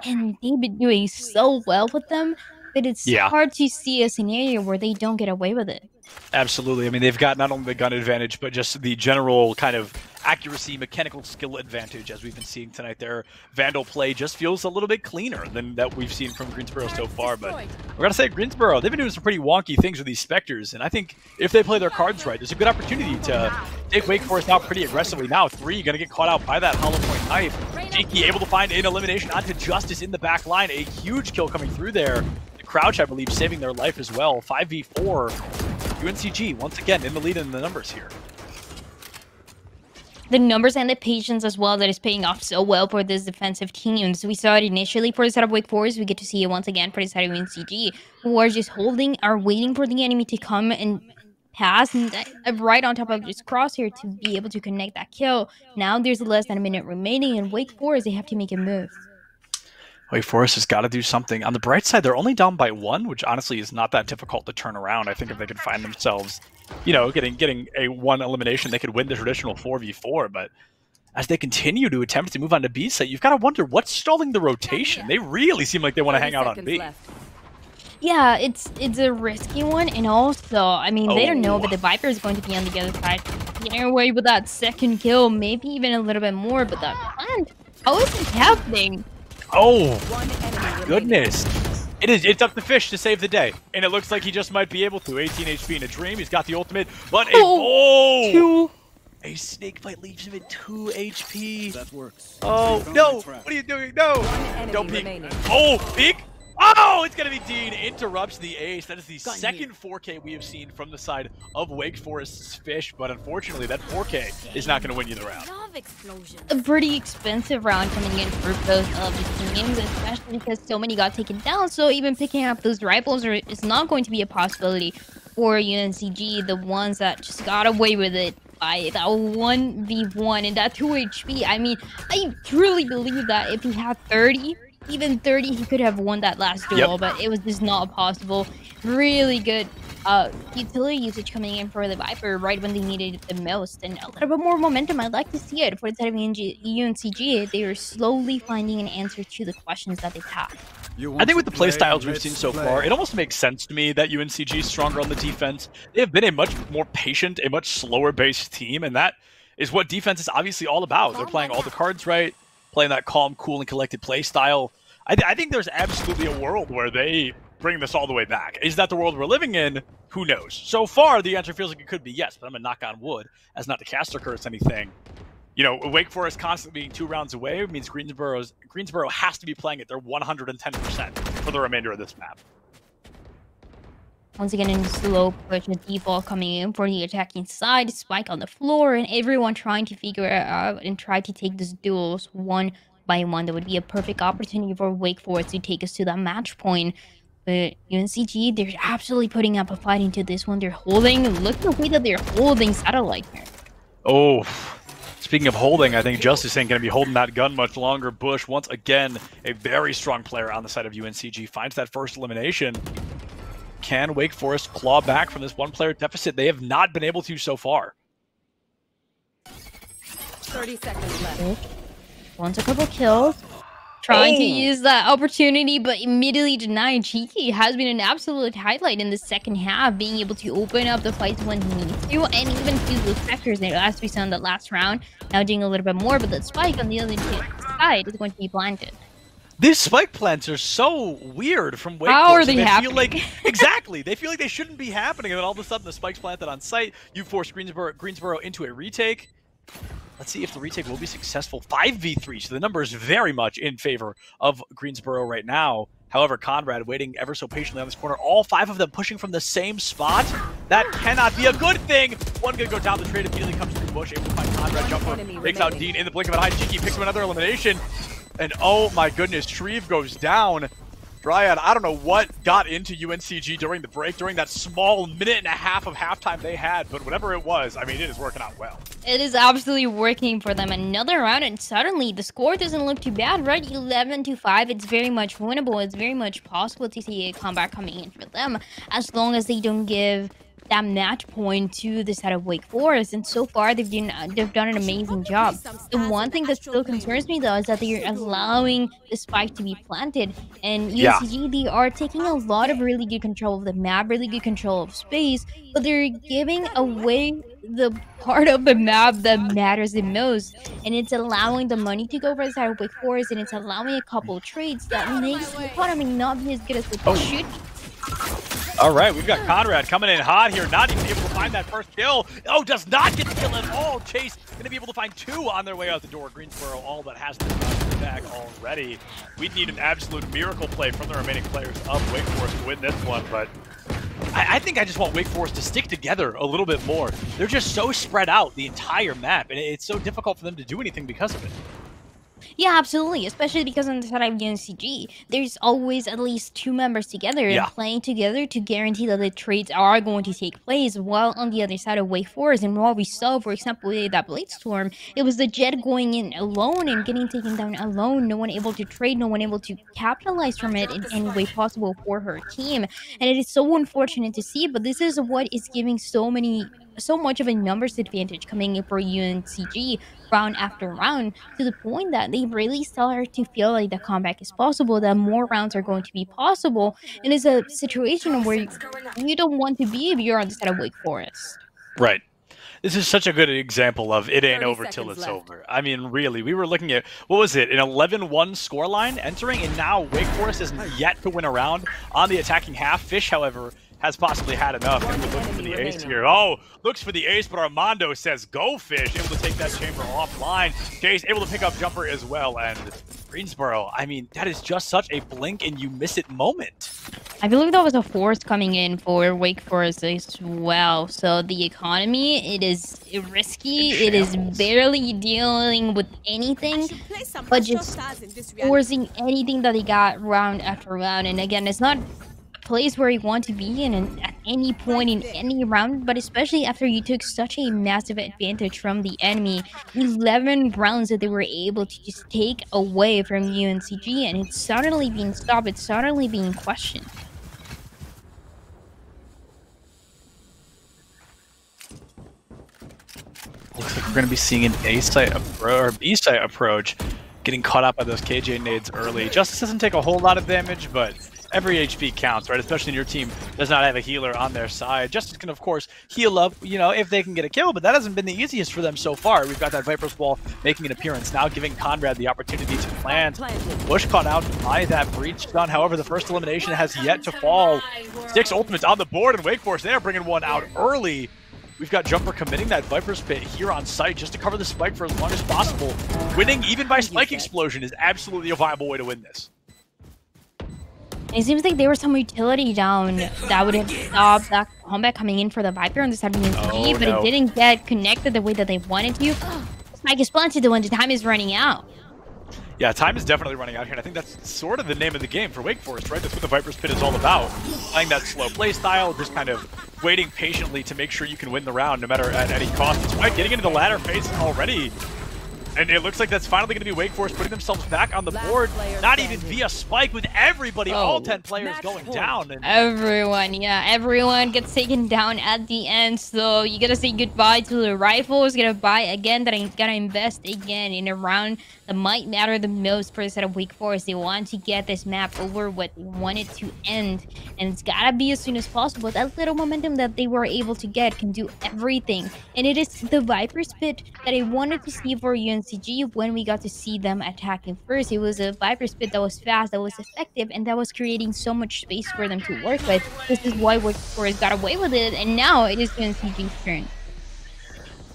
and they've been doing so well with them. but it's hard to see a scenario where they don't get away with it. Absolutely. I mean, they've got not only the gun advantage, but just the general kind of accuracy, mechanical skill advantage, as we've been seeing tonight. Their Vandal play just feels a little bit cleaner than that we've seen from Greensboro so far. But we're going to say Greensboro, they've been doing some pretty wonky things with these Spectres, and I think if they play their cards right, there's a good opportunity to take Wake Forest out pretty aggressively. Now, 3 going to get caught out by that hollow point knife. Jiki able to find an elimination onto Justice in the back line. A huge kill coming through there. The Crouch, I believe, saving their life as well. 5v4. UNCG, once again, in the lead in the numbers here. The numbers and the patience as well that is paying off so well for this defensive team. So we saw it initially for the side of Wake Forest. We get to see it once again for the side of UNCG, who are just holding, are waiting for the enemy to come and pass and right on top of this crosshair to be able to connect that kill. Now there's less than a minute remaining, and Wake Forest, they have to make a move. Wake Forest has got to do something. On the bright side, they're only down by 1, which honestly is not that difficult to turn around. I think if they could find themselves, you know, getting a 1 elimination, they could win the traditional 4v4. But as they continue to attempt to move on to B site, you've got to wonder what's stalling the rotation. They really seem like they want to hang out on B. Yeah, it's a risky one, and also, I mean, they don't know, but the Viper is going to be on the other side. Getting away with that second kill, maybe even a little bit more, but that plant, how is it happening? Oh, my goodness. It's up to Fish to save the day, and it looks like he just might be able to. 18 HP in a dream, he's got the ultimate, but a snake bite leaves him at 2 HP. That works. Oh, no, what are you doing? No, don't peek. Oh, peek? Oh, it's going to be Dean. Interrupts the ace. That is the second 4K we have seen from the side of Wake Forest's Fish, but unfortunately, that 4K is not going to win you the round. A pretty expensive round coming in for both of the teams, especially because so many got taken down, so even picking up those rifles is not going to be a possibility for UNCG, the ones that just got away with it by that 1v1 and that 2 HP. I mean, I truly believe that if he had 30, even 30, he could have won that last duel, but it was just not possible. Really good utility usage coming in for the Viper right when they needed it the most, and a little bit more momentum. I'd like to see it for the side of UNCG. They are slowly finding an answer to the questions that they've had. I think with the playstyles we've seen so far, it almost makes sense to me that UNCG is stronger on the defense. They have been a much more patient, a much slower-based team, and that is what defense is obviously all about. They're playing all the cards right, playing that calm, cool, and collected play style. I think there's absolutely a world where they bring this all the way back. Is that the world we're living in? Who knows? So far, the answer feels like it could be yes, but I'm going to knock on wood as not to cast or curse anything. You know, Wake Forest constantly being 2 rounds away means Greensboro has to be playing at their 110% for the remainder of this map. Once again, in the slow push, a default coming in for the attacking side, Spike on the floor, and everyone trying to figure it out and try to take these duels one by one. That would be a perfect opportunity for Wake Forest to take us to that match point. But UNCG, they're absolutely putting up a fight into this one. They're holding. Look at the way that they're holding Satellite here. Oh, speaking of holding, I think Justice ain't going to be holding that gun much longer. Bush, once again, a very strong player on the side of UNCG, finds that first elimination. Can Wake Forest claw back from this one-player deficit? They have not been able to so far. 30 seconds left. Wants a couple kills. Trying to use that opportunity, but immediately denied. Cheeky has been an absolute highlight in the second half, being able to open up the fights when he needs to, and even use those sectors as we saw in that last round. Now doing a little bit more, but the Spike on the other side is going to be planted. These spike plants are so weird from Wake How Forest. are they happening? Feel like, exactly. They feel like they shouldn't be happening, and then all of a sudden the spike's planted on site. You force Greensboro into a retake. Let's see if the retake will be successful. 5v3, so the number is very much in favor of Greensboro right now. However, Conrad waiting ever so patiently on this corner. All 5 of them pushing from the same spot. That cannot be a good thing. One gonna go down the trade immediately comes through Bush, able to find Conrad. Jumper takes out Dean in the blink of an eye. Cheeky picks up another elimination. And oh my goodness, Shreve goes down. Dryad, I don't know what got into UNCG during the break, during that small minute and a half of halftime they had, but whatever it was, I mean, it is working out well. It is absolutely working for them. Another round, and suddenly the score doesn't look too bad, right? 11-5. It's very much winnable. It's very much possible to see a comeback coming in for them, as long as they don't give that match point to the side of Wake Forest, and so far they've done an amazing job. The one thing that still concerns me though is that they're allowing the spike to be planted, and UNCG, they are taking a lot of really good control of the map, really good control of space, but they're giving away the part of the map that matters the most, and it's allowing the money to go for the side of Wake Forest, and it's allowing a couple of trades that makes the economy not be as good as it should. All right, we've got Conrad coming in hot here, not even able to find that first kill. Oh, does not get the kill at all. Chase going to be able to find 2 on their way out the door. Greensboro all but has the attack already. We'd need an absolute miracle play from the remaining players of Wake Forest to win this one, but I think I just want Wake Forest to stick together a little bit more. They're just so spread out the entire map, and it's so difficult for them to do anything because of it. Yeah, absolutely. Especially because on the side of UNCG, there's always at least 2 members together and playing together to guarantee that the trades are going to take place. While on the other side of Wake Forest, and what we saw, for example, with that Blade Storm, it was the Jet going in alone and getting taken down alone. No one able to trade, no one able to capitalize from it in any way possible for her team. And it is so unfortunate to see, but this is what is giving so much of a numbers advantage coming in for UNCG round after round, to the point that they really start to feel like the comeback is possible, that more rounds are going to be possible, and it's a situation where you don't want to be if you're on the side of Wake Forest. Right. This is such a good example of it ain't over till it's over. I mean, really, we were looking at, what was it, an 11-1 scoreline entering, and now Wake Forest isn't yet to win a round on the attacking half. Fish, however, has possibly had enough and we're looking for the ace here. Oh, looks for the ace, but Armando says go Fish, able to take that chamber offline. Chase able to pick up jumper as well, and Greensboro, I mean, that is just such a blink and you miss it moment. I believe that was a force coming in for Wake Forest as well. So the economy, it is risky, it is barely dealing with anything, but just forcing anything that they got round after round. And again, it's not place where you want to be in at any point in any round, but especially after you took such a massive advantage from the enemy. 11 rounds that they were able to just take away from UNCG, and it's suddenly being stopped, it's suddenly being questioned. Looks like we're going to be seeing an A-site or B-site approach, getting caught up by those KJ nades early. Justice doesn't take a whole lot of damage, but every HP counts, right? Especially when your team does not have a healer on their side. Justice can, of course, heal up, you know, if they can get a kill, but that hasn't been the easiest for them so far. We've got that Viper's Wall making an appearance now, giving Conrad the opportunity to plant. Bush caught out by that breach stun. However, the first elimination has yet to fall. 6 ultimates on the board, and Wake Forest, they are bringing one out early. We've got Jumper committing that Viper's Pit here on site just to cover the spike for as long as possible. Winning even by spike explosion is absolutely a viable way to win this. It seems like there was some utility down that would have stopped that combat coming in for the Viper on the side of UNCG, but it didn't get connected the way that they wanted to. Spike is planted when the time is running out. Yeah, time is definitely running out here, and I think that's sort of the name of the game for Wake Forest, right? That's what the Viper's Pit is all about. Playing that slow play style, just kind of waiting patiently to make sure you can win the round no matter at any cost. Despite getting into the ladder phase already. And it looks like that's finally going to be Wake Forest putting themselves back on the board, not even via spike, with everybody, all 10 players going down. And everyone, yeah, everyone gets taken down at the end, so you gotta say goodbye to the rifles, gotta buy again, that ain't gotta invest again in a round that might matter the most for the set of Wake Forest. They want to get this map over what they want it to end, and it's gotta be as soon as possible. That little momentum that they were able to get can do everything, and it is the Viper's Pit that I wanted to see for UNCG when we got to see them attacking first. It was a Viper's Pit that was fast, that was effective, and that was creating so much space for them to work with. This is why Wake Forest got away with it, and now it is UNCG's turn.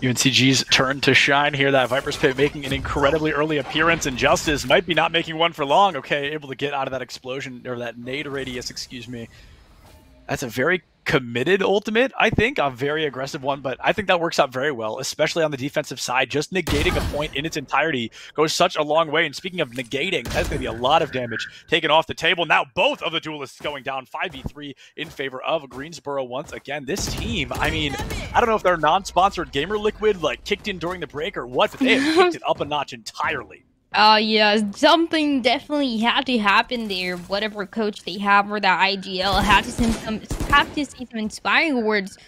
UNCG's turn to shine here. That Viper's Pit making an incredibly early appearance, and Justice might be not making one for long. Okay, able to get out of that explosion, or that nade radius, excuse me. That's a very committed ultimate, I think, a very aggressive one, but I think that works out very well, especially on the defensive side. Just negating a point in its entirety goes such a long way, and speaking of negating, that's going to be a lot of damage taken off the table. Now both of the duelists going down 5v3 in favor of Greensboro once again. This team, I mean, I don't know if they're non-sponsored Gamer Liquid, like kicked in during the break or what, but they have kicked it up a notch entirely. Yeah, something definitely had to happen there. Whatever coach they have or the IGL had to say some inspiring words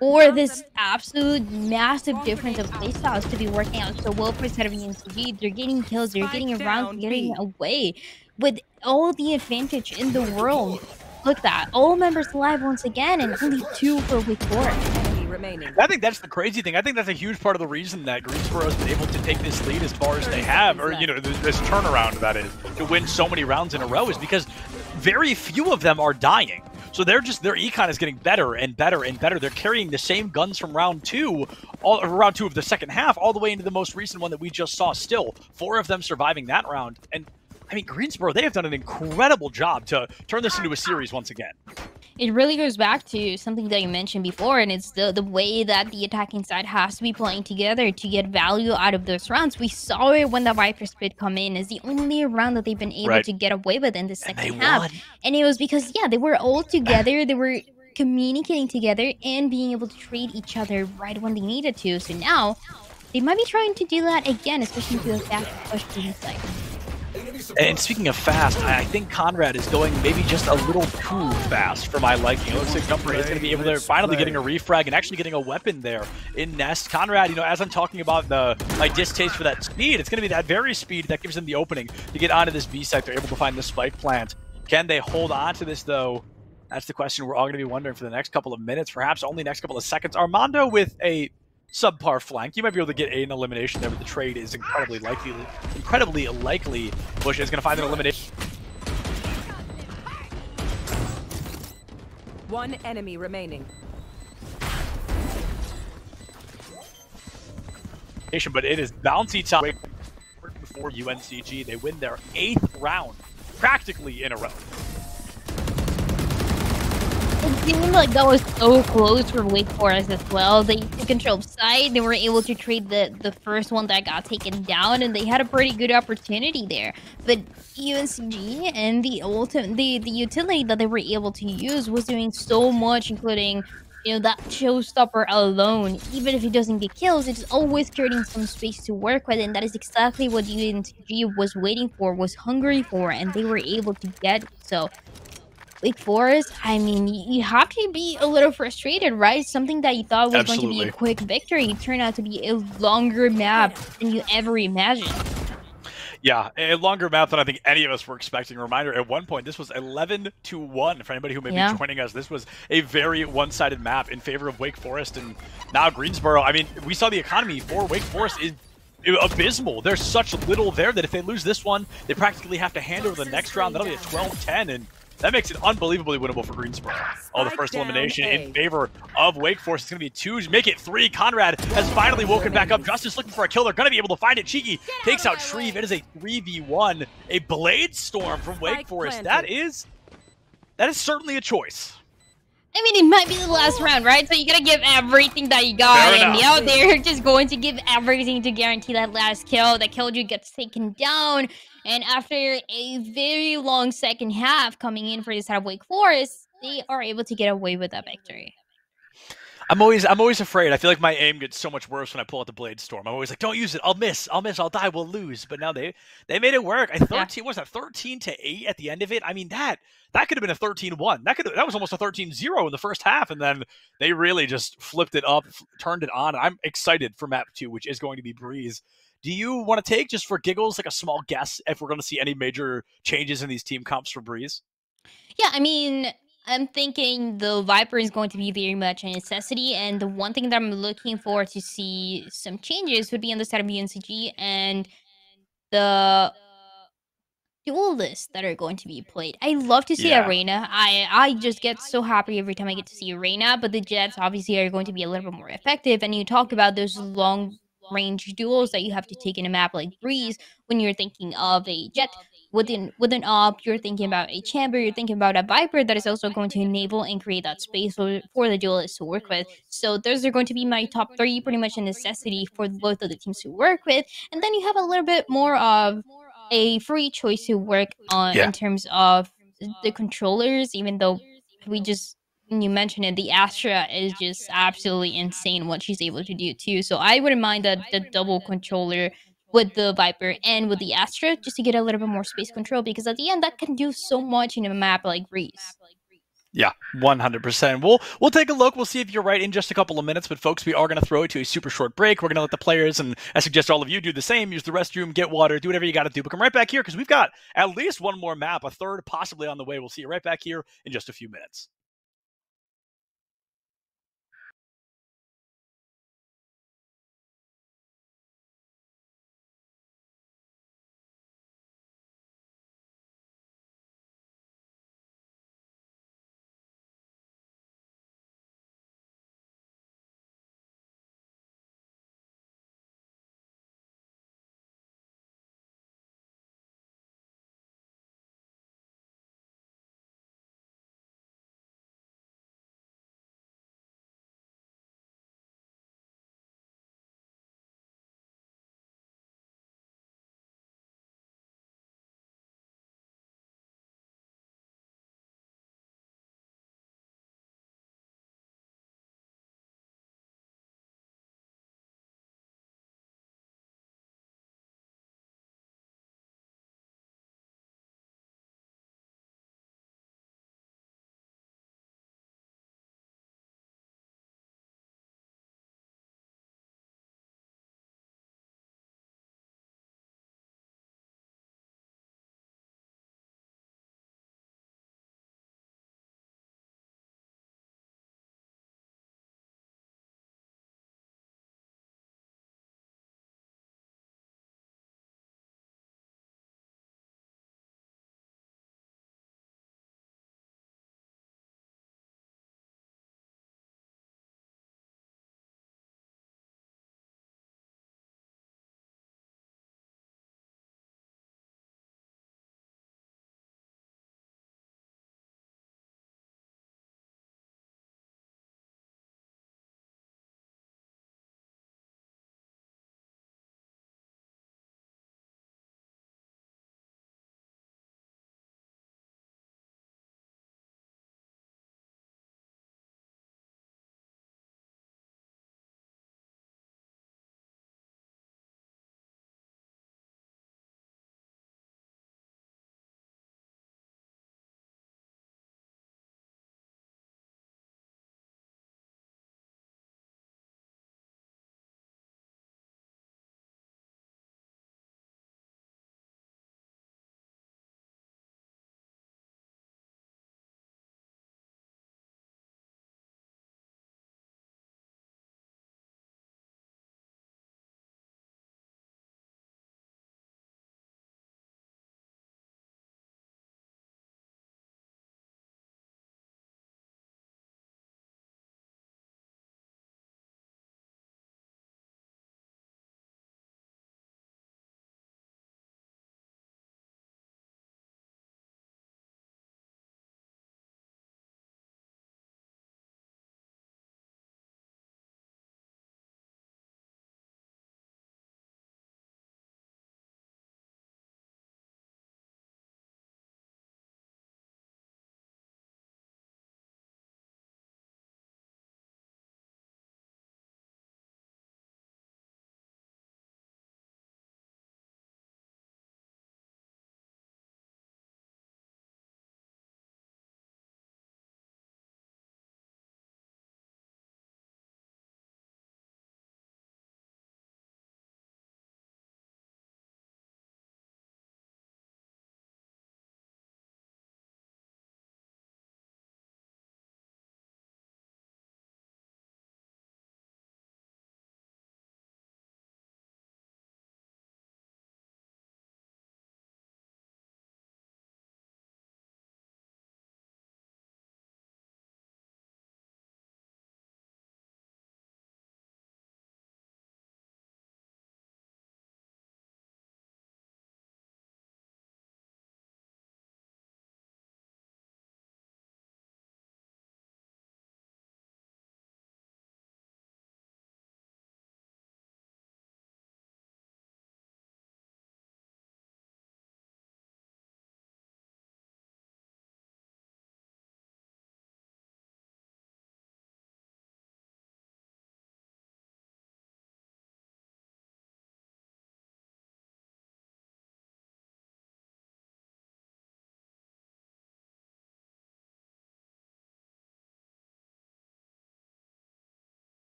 or this absolute massive difference of playstyles to be working out so well for instead of UNCG. They're getting kills, they're getting around, they're getting away with all the advantage in the world. Look at that. All members alive once again, and only 2 for Wake Forest. I think that's the crazy thing. I think that's a huge part of the reason that Greensboro has been able to take this lead as far as they have, or, you know, this turnaround, that is, to win so many rounds in a row, is because very few of them are dying. So their econ is getting better and better and better. They're carrying the same guns from round two of the second half, all the way into the most recent one that we just saw. Still, 4 of them surviving that round. And I mean, Greensboro, they have done an incredible job to turn this into a series once again. It really goes back to something that you mentioned before, and it's the way that the attacking side has to be playing together to get value out of those rounds. We saw it when the Viper split come in. It's the only round that they've been able to get away with in the second half. And it was because, yeah, they were all together. They were communicating together and being able to trade each other right when they needed to. So now, they might be trying to do that again, especially to the fast push to the side. And speaking of fast, I think Conrad is going maybe just a little too fast for my liking. It looks like Jumper is going to be able to finally getting a refrag and actually getting a weapon there in Nest. Conrad, you know, as I'm talking about my distaste for that speed, it's going to be that very speed that gives them the opening to get onto this B site. They're able to find the spike plant. Can they hold on to this, though? That's the question we're all going to be wondering for the next couple of minutes, perhaps only next couple of seconds. Armando with a subpar flank. You might be able to get an elimination there, but the trade is incredibly likely. Bush is going to find an elimination. 1 enemy remaining. But it is bouncy time before UNCG. They win their 8th round, practically in a row. It seemed like that was so close for Wake Forest as well. They took control of side. They were able to trade the first one that got taken down, and they had a pretty good opportunity there. But UNCG and the utility that they were able to use was doing so much, including, you know, that showstopper alone. Even if it doesn't get kills, it's always creating some space to work with, and that is exactly what UNCG was waiting for, was hungry for, and they were able to get. So Wake Forest, I mean, you have to be a little frustrated, right? Something that you thought was going to be a quick victory turned out to be a longer map than you ever imagined. Yeah, a longer map than I think any of us were expecting. Reminder, at one point, this was 11-1. For anybody who may be joining us, this was a very one-sided map in favor of Wake Forest. And now Greensboro, I mean, we saw the economy for Wake Forest is abysmal. There's such little there that if they lose this one, they practically have to hand over the next round. That'll be a 12-10, and that makes it unbelievably winnable for Greensboro. Oh, the first elimination in favor of Wake Forest. It's going to be 2, make it 3. Conrad has finally woken back up. Justice looking for a kill. They're going to be able to find it. Cheeky takes out Shreve. It is a 3v1. A Blade Storm from Wake Forest. That is certainly a choice. I mean, it might be the last round, right? So you gotta give everything that you got, and out there just going to give everything to guarantee that last kill. That killjoy gets taken down, and after a very long second half coming in for this side of Wake Forest, they are able to get away with that victory. I'm always afraid. I feel like my aim gets so much worse when I pull out the Blade Storm. I'm always like, don't use it. I'll miss, I'll die, we'll lose. But now they made it work. 13-8 at the end of it? I mean, that could have been a 13-1. That was almost a 13-0 in the first half, and then they really just flipped it up, turned it on. I'm excited for map 2, which is going to be Breeze. Do you want to take, just for giggles, like a small guess if we're going to see any major changes in these team comps for Breeze? Yeah, I mean, I'm thinking the Viper is going to be very much a necessity, and the one thing that I'm looking for to see some changes would be on the side of UNCG and the duelists that are going to be played. I love to see Arena. I just get so happy every time I get to see Arena, but the Jets obviously are going to be a little bit more effective, and you talk about those long range duels that you have to take in a map like Breeze when you're thinking of a Jet. With an op, you're thinking about a chamber, you're thinking about a Viper that is also going to enable and create that space for the duelists to work with. So those are going to be my top 3, pretty much a necessity for both of the teams to work with. And then you have a little bit more of a free choice to work on in terms of the controllers, even though you mentioned it, the Astra is just absolutely insane what she's able to do too. So I wouldn't mind the double controller with the Viper and with the Astra, just to get a little bit more space control, because at the end that can do so much in a map like Breeze. Yeah, 100%. We'll take a look. We'll see if you're right in just a couple of minutes. But folks, we are going to throw it to a super short break. We're going to let the players, and I suggest all of you do the same. Use the restroom, get water, do whatever you got to do. But come right back here because we've got at least one more map, a third possibly on the way. We'll see you right back here in just a few minutes.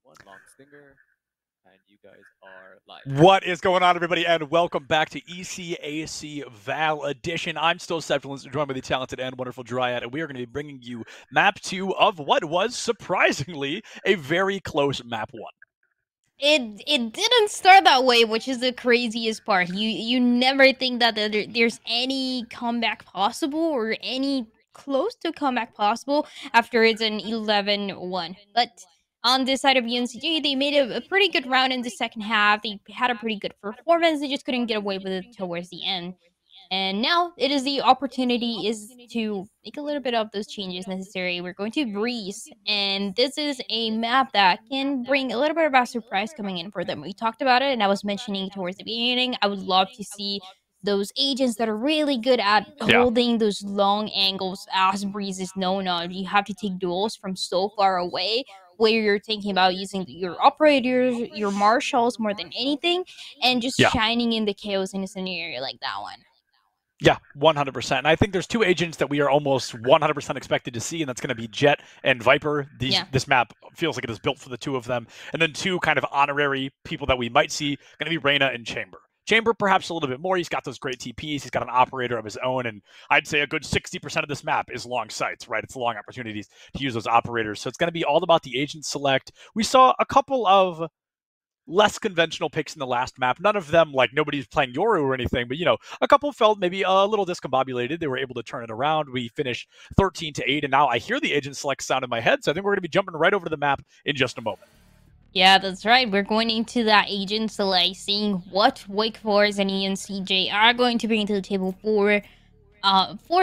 one long stinger, and you guys are live. What is going on, everybody, and welcome back to ECAC Val Edition. I'm still Sepulence, joined by the talented and wonderful Dryad, and we are going to be bringing you Map 2 of what was, surprisingly, a very close Map 1. It didn't start that way, which is the craziest part. You never think that there's any comeback possible or any close to comeback possible after it's an 11-1. But on this side of UNCG, they made a pretty good round in the second half. They had a pretty good performance. They just couldn't get away with it towards the end. And now it is the opportunity is to make a little bit of those changes necessary. We're going to Breeze, and this is a map that can bring a little bit of a surprise coming in for them. We talked about it, and I was mentioning towards the beginning, I would love to see those agents that are really good at holding those long angles, as Breeze is known on. You have to take duels from so far away, where you're thinking about using your operators, your marshals more than anything, and just shining in the chaos in a scenario like that one. Yeah, 100%. And I think there's two agents that we are almost 100% expected to see, and that's going to be Jet and Viper. This map feels like it is built for the two of them. And then two kind of honorary people that we might see, going to be Reyna and Chamber. Chamber, perhaps a little bit more. He's got those great TPs. He's got an operator of his own. And I'd say a good 60% of this map is long sights, right? It's long opportunities to use those operators. So it's going to be all about the agent select. We saw a couple of less conventional picks in the last map. None of them, like, nobody's playing Yoru or anything, but, you know, a couple felt maybe a little discombobulated. They were able to turn it around. We finished 13-8, and now I hear the agent select sound in my head, so I think we're going to be jumping right over to the map in just a moment. Yeah, that's right. We're going into that agent select, seeing what Wake Forest and UNCG are going to bring to the table for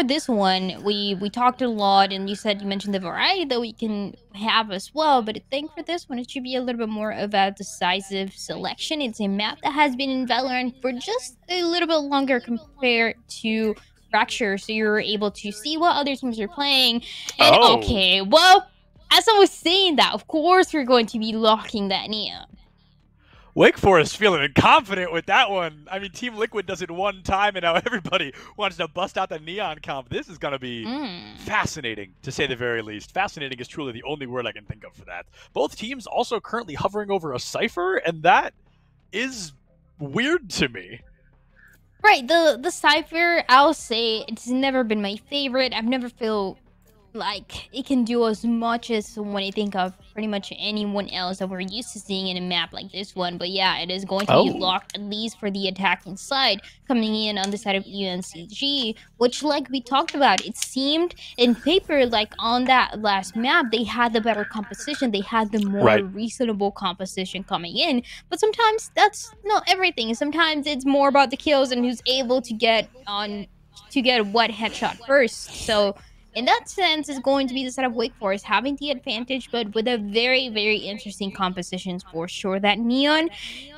this one. We talked a lot, and you mentioned the variety that we can have as well, but I think for this one it should be a little bit more of a decisive selection. It's a map that has been in Valorant for just a little bit longer compared to Fracture, so you're able to see what other teams are playing. And okay, well, as I was saying that, of course we're going to be locking that Neon. Wake Forest feeling confident with that one. I mean, Team Liquid does it one time, and now everybody wants to bust out the Neon comp. This is going to be fascinating, to say the very least. Fascinating is truly the only word I can think of for that. Both teams also currently hovering over a Cypher, and that is weird to me. Right, the Cypher, I'll say, it's never been my favorite. I've never felt like it can do as much as when I think of pretty much anyone else that we're used to seeing in a map like this one. But yeah, it is going to be locked, at least for the attacking side, coming in on the side of UNCG, which, like we talked about, it seemed in paper like on that last map they had the better composition, they had the more reasonable composition coming in. But sometimes that's not everything. Sometimes it's more about the kills and who's able to get what headshot first. So in that sense, it's going to be the side of Wake Forest having the advantage, but with a very, very interesting compositions for sure. That Neon,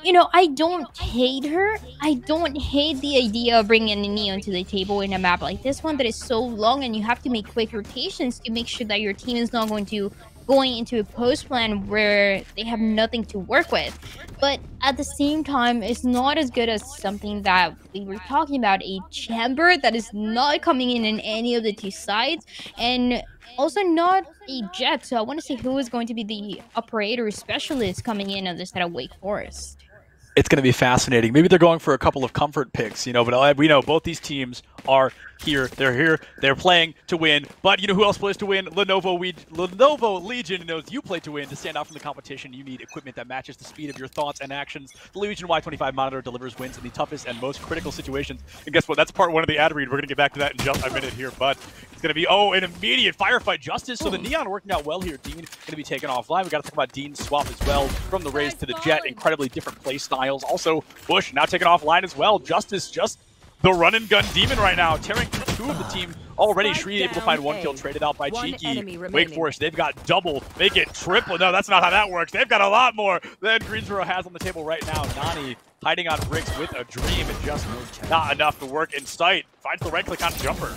you know, I don't hate her. I don't hate the idea of bringing a Neon to the table in a map like this one that is so long, and you have to make quick rotations to make sure that your team is not going into a post plan where they have nothing to work with. But at the same time, it's not as good as something that we were talking about, a Chamber that is not coming in any of the two sides, and also not a Jet. So I want to see who is going to be the operator specialist coming in on this side of Wake Forest. It's going to be fascinating. Maybe they're going for a couple of comfort picks, you know, but we know both these teams are here. They're here. They're playing to win. But you know who else plays to win? Lenovo Legion knows you play to win. To stand out from the competition, you need equipment that matches the speed of your thoughts and actions. The Legion Y25 monitor delivers wins in the toughest and most critical situations. And guess what? That's part one of the ad read. We're going to get back to that in just a minute here, but it's going to be, an immediate firefight Justice. So the Neon working out well here. Dean going to be taken offline. We got to talk about Dean's swap as well from the Raze to the Jet. Incredibly different play styles. Also, Bush now taken offline as well. Justice just the run and gun demon right now, tearing through two of the team already. Shree able to find one kill, traded out by Cheeky. Wake Forest, they've got double, they get triple. No, that's not how that works. They've got a lot more than Greensboro has on the table right now. Nani hiding on bricks with a dream, and just not enough to work in sight. Finds the right click on Jumper.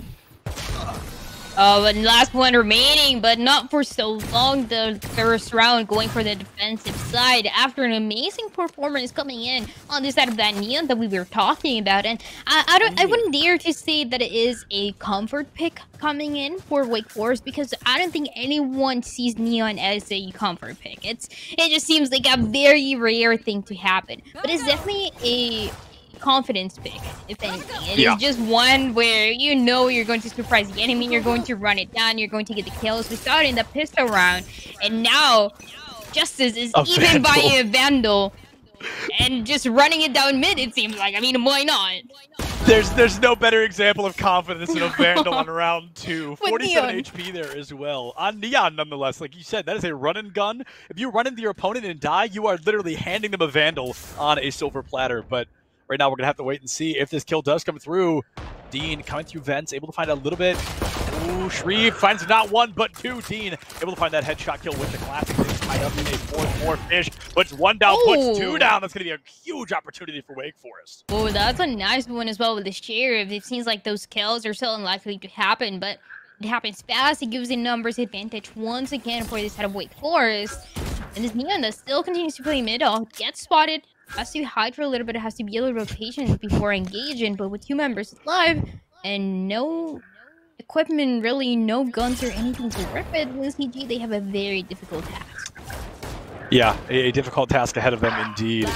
Oh, and last one remaining, but not for so long. The first round going for the defensive side after an amazing performance coming in on this side of that Neon that we were talking about. And I wouldn't dare to say that it is a comfort pick coming in for Wake Forest, because I don't think anyone sees Neon as a comfort pick. It just seems like a very rare thing to happen, but it's definitely a confidence pick, if anything. It is just one where you know you're going to surprise the enemy, you're going to run it down, you're going to get the kills. We saw it in the pistol round, and now Justice is even buying a Vandal and just running it down mid, it seems like. I mean, why not? There's no better example of confidence than a Vandal on round 2. 47 HP there as well. On Neon, nonetheless, like you said, that is a run and gun. If you run into your opponent and die, you are literally handing them a Vandal on a silver platter. But right now, we're going to have to wait and see if this kill does come through. Dean coming through vents, able to find a little bit. Ooh, Shreve finds not one, but two. Dean able to find that headshot kill with the classic. Tied up in a 4-4 fish. Puts one down, puts two down. That's going to be a huge opportunity for Wake Forest. Oh, that's a nice one as well with the Sheriff. It seems like those kills are still unlikely to happen, but it happens fast. It gives a numbers advantage once again for this side of Wake Forest. And this Neon that still continues to play middle, gets spotted, has to hide for a little bit, has to be a little bit patient before engaging, but with two members alive and no equipment, really no guns or anything to rip it, UNCG, they have a very difficult task. Yeah, a difficult task ahead of them indeed.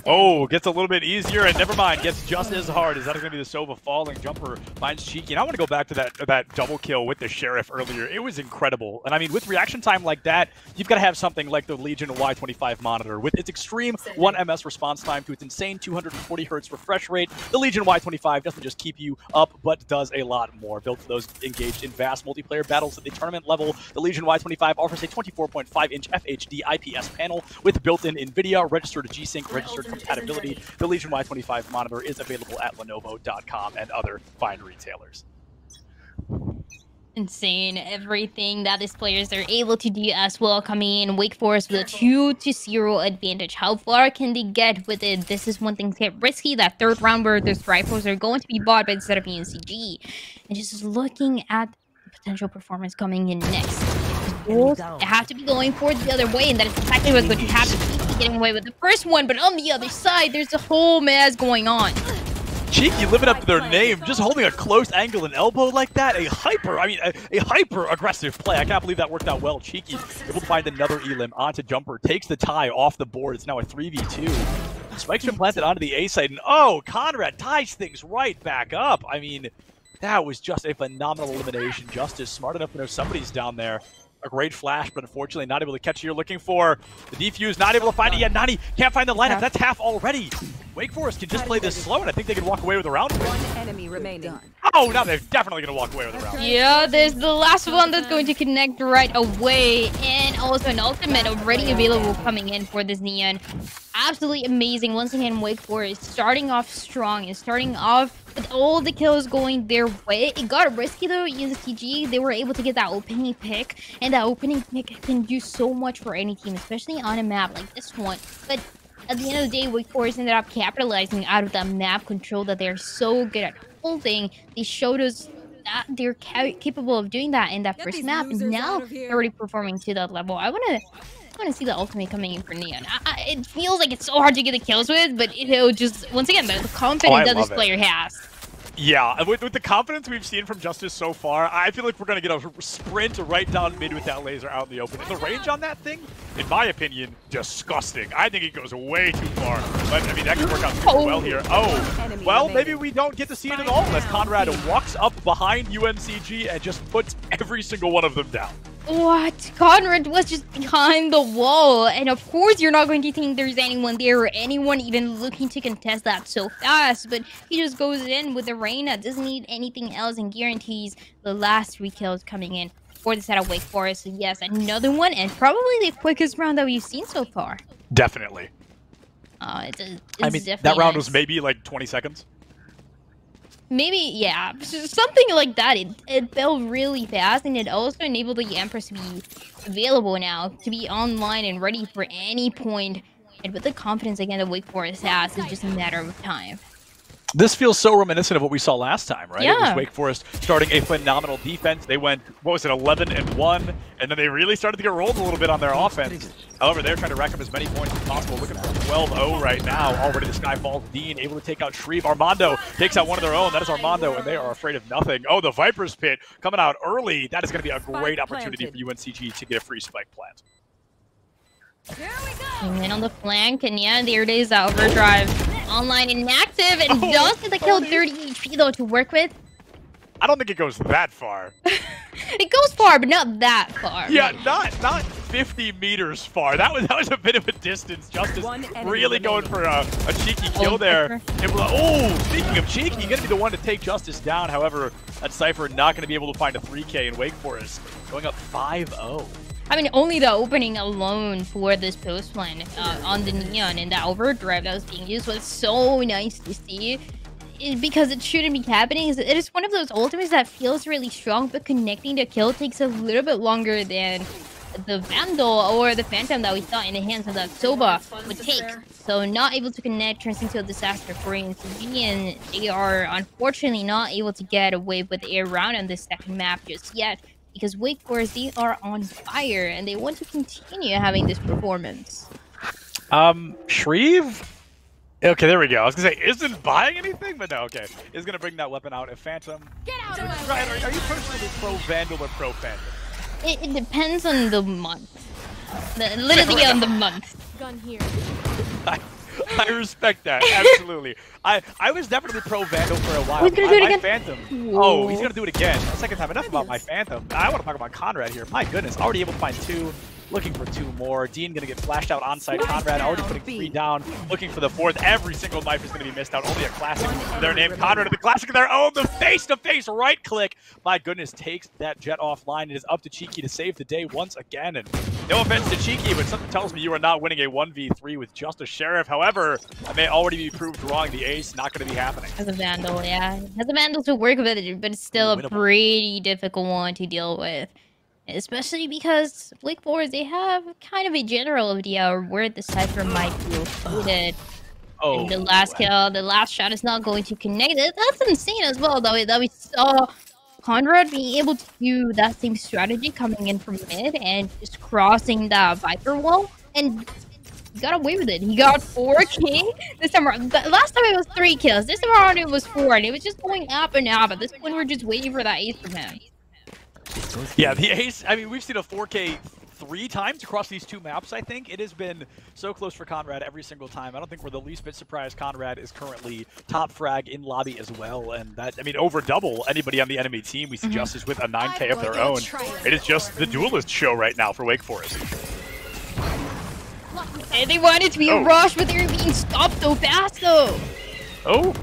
Oh, gets a little bit easier, and never mind, gets just as hard. Is that going to be the Sova falling? Jumper finds Cheeky. And I want to go back to that double kill with the Sheriff earlier. It was incredible. And I mean, with reaction time like that, you've got to have something like the Legion Y25 monitor. With its extreme 1 ms response time to its insane 240 Hz refresh rate, the Legion Y25 doesn't just keep you up, but does a lot more. Built for those engaged in vast multiplayer battles at the tournament level, the Legion Y25 offers a 24.5-inch FHD IPS panel with built-in NVIDIA registered G-Sync registered compatibility. The Legion Y25 monitor is available at Lenovo.com and other fine retailers. Insane everything that these players are able to do as well, coming in Wake Forest with a 2-0 advantage. How far can they get with it? This is one thing to get risky. That third round where those rifles are going to be bought by the set of UNCG. And just looking at the potential performance coming in next. They have to be going for the other way, and that is exactly what's going to happen. Cheeky getting away with the first one, but on the other side, there's a whole mess going on. Cheeky living up to their name, just holding a close angle and elbow like that. A hyper-aggressive play. I can't believe that worked out well. Cheeky able to find another elim onto Jumper, takes the tie off the board. It's now a 3v2. Spike's been planted onto the A side, and oh, Conrad ties things right back up. I mean, that was just a phenomenal elimination. Justice smart enough to know somebody's down there. A great flash, but unfortunately not able to catch it. You're looking for the defuse, not able to find it yet. Nani can't find the lineup. That's half already. Wake Forest can just play this slow, and I think they can walk away with a round. One enemy remaining. Oh, now they're definitely going to walk away with a round. Yeah, there's the last one that's going to connect right away, and also an ultimate already available coming in for this Neon. Absolutely amazing. Once again, Wake Forest starting off strong and starting off with all the kills going their way. It got risky though. UNCG, they were able to get that opening pick, and that opening pick can do so much for any team, especially on a map like this one. But at the end of the day, Wake Forest ended up capitalizing out of that map control that they're so good at holding. They showed us that they're capable of doing that in that first map, and now they're already performing to that level. I want to see the ultimate coming in for Neon. It feels like it's so hard to get the kills with, but it'll just, once again, the confidence that this player has. Yeah, with the confidence we've seen from Justice so far, I feel like we're going to get a sprint right down mid with that laser out in the open. And the range on that thing, in my opinion, disgusting. I think it goes way too far. But, I mean, that could work out super well here. Oh, well, maybe we don't get to see it at all unless Conrad walks up behind UNCG and just puts every single one of them down. What? Conrad was just behind the wall, and of course you're not going to think there's anyone there or anyone even looking to contest that so fast, but he just goes in with the Reyna, doesn't need anything else, and guarantees the last 3 kills coming in for the set of Wake Forest. So yes, another one, and probably the quickest round that we've seen so far. Definitely. I mean, that round was maybe like 20 seconds. Maybe, yeah, something like that. It felt really fast, and it also enabled the Empress to be available now, to be online and ready for any point. And with the confidence, again, that Wake Forest has, it's just a matter of time. This feels so reminiscent of what we saw last time, right? Yeah. It was Wake Forest starting a phenomenal defense. They went, what was it, 11-1, and then they really started to get rolled a little bit on their offense. However, they're trying to rack up as many points as possible, looking for 12-0 right now. Already the sky falls. Dean able to take out Shreve. Armando takes out one of their own. That is Armando, and they are afraid of nothing. Oh, the Viper's Pit coming out early. That is going to be a great opportunity for UNCG to get a free spike plant. Here we go. And then on the flank, and yeah, there it is, Overdrive. Online inactive, and does get the kill, 30 HP though to work with. I don't think it goes that far. It goes far, but not that far. Yeah, not 50 meters far. That was a bit of a distance. Justice really going for a cheeky kill there. Oh, speaking of cheeky, gonna be the one to take Justice down. However, that Cypher not gonna be able to find a 3K in Wake Forest, going up 5-0. I mean, only the opening alone for this post line on the Neon and that overdrive that was being used was so nice to see. Because it shouldn't be happening. It is one of those ultimates that feels really strong, but connecting the kill takes a little bit longer than the Vandal or the Phantom that we saw in the hands of that Soba would take. So not able to connect turns into a disaster for UNCG, and they are unfortunately not able to get away with a round on this second map just yet. Because Wake Forest, they are on fire, and they want to continue having this performance. Shreve? Okay, there we go. I was gonna say, isn't buying anything, but no, okay. Is gonna bring that weapon out. If Phantom... Get out of my Ryan, are you personally pro-Vandal or pro-Phantom? It depends on the month. Literally on the month. gun here. I respect that, absolutely. I was definitely pro-Vandal for a while. He's gonna do it again. Phantom. Whoa. Oh, he's gonna do it again. Second time. Enough about my Phantom. I want to talk about Conrad here. My goodness, already able to find 2. Looking for 2 more. Dean gonna get flashed out on site. Conrad already putting 3 down. Looking for the 4th. Every single knife is gonna be missed out. Only a classic. Their name, Conrad, the classic of their own. The face-to-face right click. My goodness, takes that jet offline. It is up to Cheeky to save the day once again. And no offense to Cheeky, but something tells me you are not winning a 1v3 with just a Sheriff. However, I may already be proved wrong. The ace not gonna be happening. Has a Vandal, yeah. Has a Vandal to work with it, but it's still a pretty difficult one to deal with. Especially because Wake Forest, they have kind of a general idea of where the Cypher might be located. Oh, and the last kill, the last shot is not going to connect. That's insane as well, though, that we saw Conrad being able to do that same strategy coming in from mid and just crossing the Viper wall. And he got away with it. He got 4K this time around. Last time it was 3 kills. This time around it was 4, and it was just going up and up. At this point, we're just waiting for that ace from him. Yeah, the ace, I mean, we've seen a 4K 3 times across these 2 maps, I think. It has been so close for Conrad every single time. I don't think we're the least bit surprised Conrad is currently top frag in lobby as well. And that, I mean, over double anybody on the enemy team. We see Justice with a 9K of their own. It is just the duelist show right now for Wake Forest. And they wanted to be a rush, but they were being stopped so fast, though. Oh,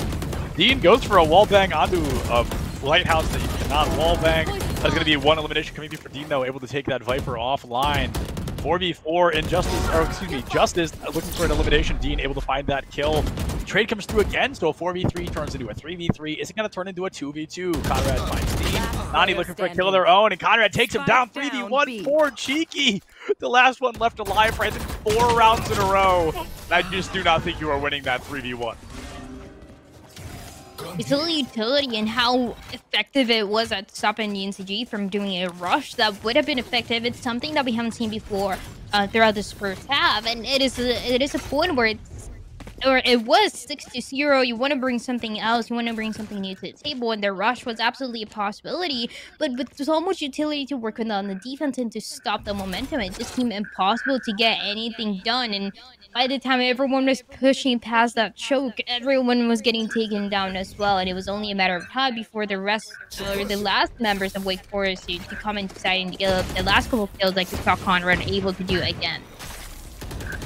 Dean goes for a wallbang onto a Lighthouse that you cannot wallbang. That's going to be 1 elimination coming for Dean, though, able to take that Viper offline. 4v4 in Justice, or excuse me, Justice looking for an elimination. Dean able to find that kill. Trade comes through again, so a 4v3 turns into a 3v3. Is it going to turn into a 2v2? Conrad finds Dean. Nani looking for a kill of their own, and Conrad takes him down 3v1 for Cheeky. The last one left alive for, I think, 4 rounds in a row. I just do not think you are winning that 3v1. It's a little utility and how effective it was at stopping UNCG from doing a rush that would have been effective. It's something that we haven't seen before throughout this first half, and it is a point where it was 6-0. You want to bring something else. You want to bring something new to the table, and the rush was absolutely a possibility. But with so much utility to work on the defense and to stop the momentum, it just seemed impossible to get anything done. And by the time everyone was pushing past that choke, everyone was getting taken down as well. And it was only a matter of time before the rest, or the last members of Wake Forest to come and deciding to get the last couple of kills like we saw Conrad able to do again.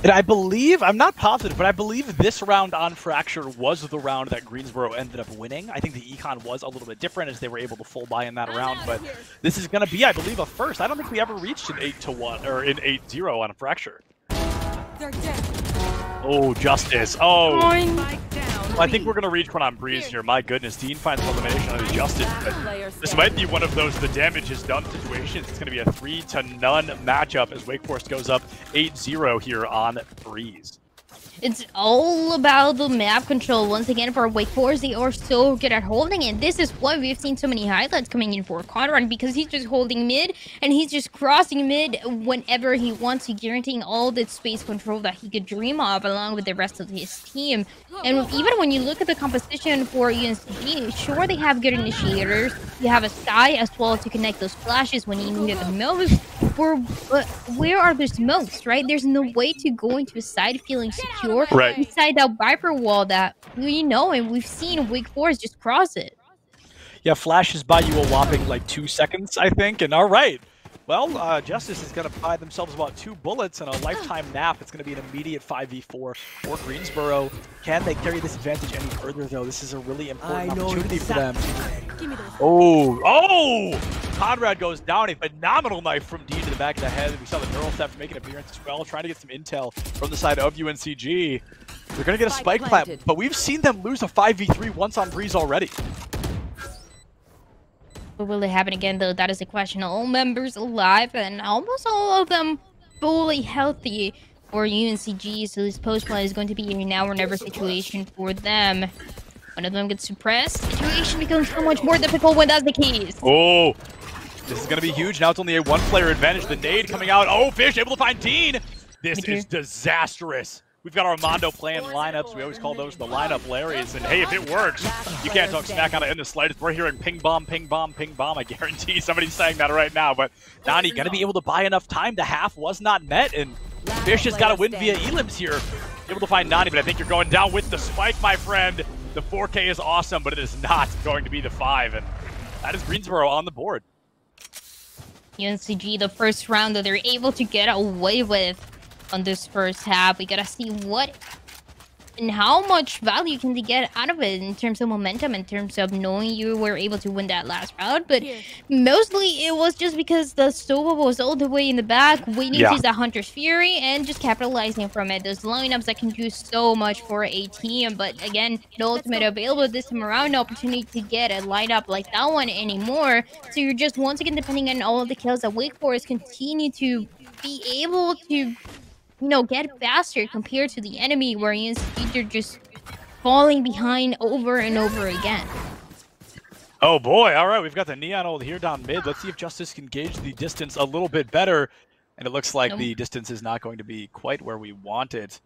And I believe, I'm not positive, but I believe this round on Fracture was the round that Greensboro ended up winning. I think the econ was a little bit different as they were able to full buy in that round, but this is going to be, I believe, a first. I don't think we ever reached an 8-1 or an 8-0 on a Fracture. They're dead. Oh, Justice. Oh. Down, I think we're going to reach one on Breeze here. My goodness, Dean finds an elimination on Justice. This might be one of those the damage is done situations. It's going to be a 3-0 matchup as Wake Forest goes up 8-0 here on Breeze. It's all about the map control. Once again, for Wake Forest, they are so good at holding it. This is why we've seen so many highlights coming in for Conrad, because he's just holding mid, and he's just crossing mid whenever he wants to, guaranteeing all the space control that he could dream of, along with the rest of his team. And even when you look at the composition for UNCG, sure, they have good initiators. You have a Sky as well to connect those flashes when you need it the most. But where are the smokes, right? There's no way to go into a side feeling secure inside that Viper wall that we know and we've seen Wake Forest just cross it. Yeah, flashes by you a whopping like 2 seconds, I think. And all right. Well, Justice is going to buy themselves about 2 bullets and a lifetime nap. It's going to be an immediate 5v4 for Greensboro. Can they carry this advantage any further, though? This is a really important opportunity for them. Oh! Conrad goes down. A phenomenal knife from D to the back of the head. We saw the neural theft making an appearance as well, trying to get some intel from the side of UNCG. They're going to get a spike plant, but we've seen them lose a 5v3 once on Breeze already. What will it happen again, though? That is the question. All members alive and almost all of them fully healthy for UNCG. So this post-play is going to be a now or never situation for them. One of them gets suppressed. Situation becomes so much more difficult when that's the case. Oh, this is going to be huge. Now it's only a 1-player advantage. The nade coming out. Oh, Fish able to find Dean. This is disastrous. We've got Armando playing lineups. We always call those the lineup Larrys. And hey, if it works, you can't talk smack on it in the slightest. We're hearing ping bomb, ping bomb, ping bomb. I guarantee somebody's saying that right now. But Nani going to be able to buy enough time. The half was not met. And Fish has got to win via elims here. Able to find Nani, but I think you're going down with the spike, my friend. The 4K is awesome, but it is not going to be the 5. And that is Greensboro on the board. UNCG, the first round that they're able to get away with on this first half. We gotta see what and how much value can they get out of it in terms of momentum, in terms of knowing you were able to win that last round. But mostly it was just because the Sova was all the way in the back, waiting to use that Hunter's Fury and just capitalizing from it. Those lineups that can do so much for a team. But again, the ultimate available this time around, no opportunity to get a lineup like that one anymore. So you're just once again depending on all of the kills that Wake Forest continue to be able to get faster compared to the enemy, where they're just falling behind over and over again. Oh boy, all right, we've got the Neon ult here down mid. Let's see if Justice can gauge the distance a little bit better. And it looks like the distance is not going to be quite where we want it.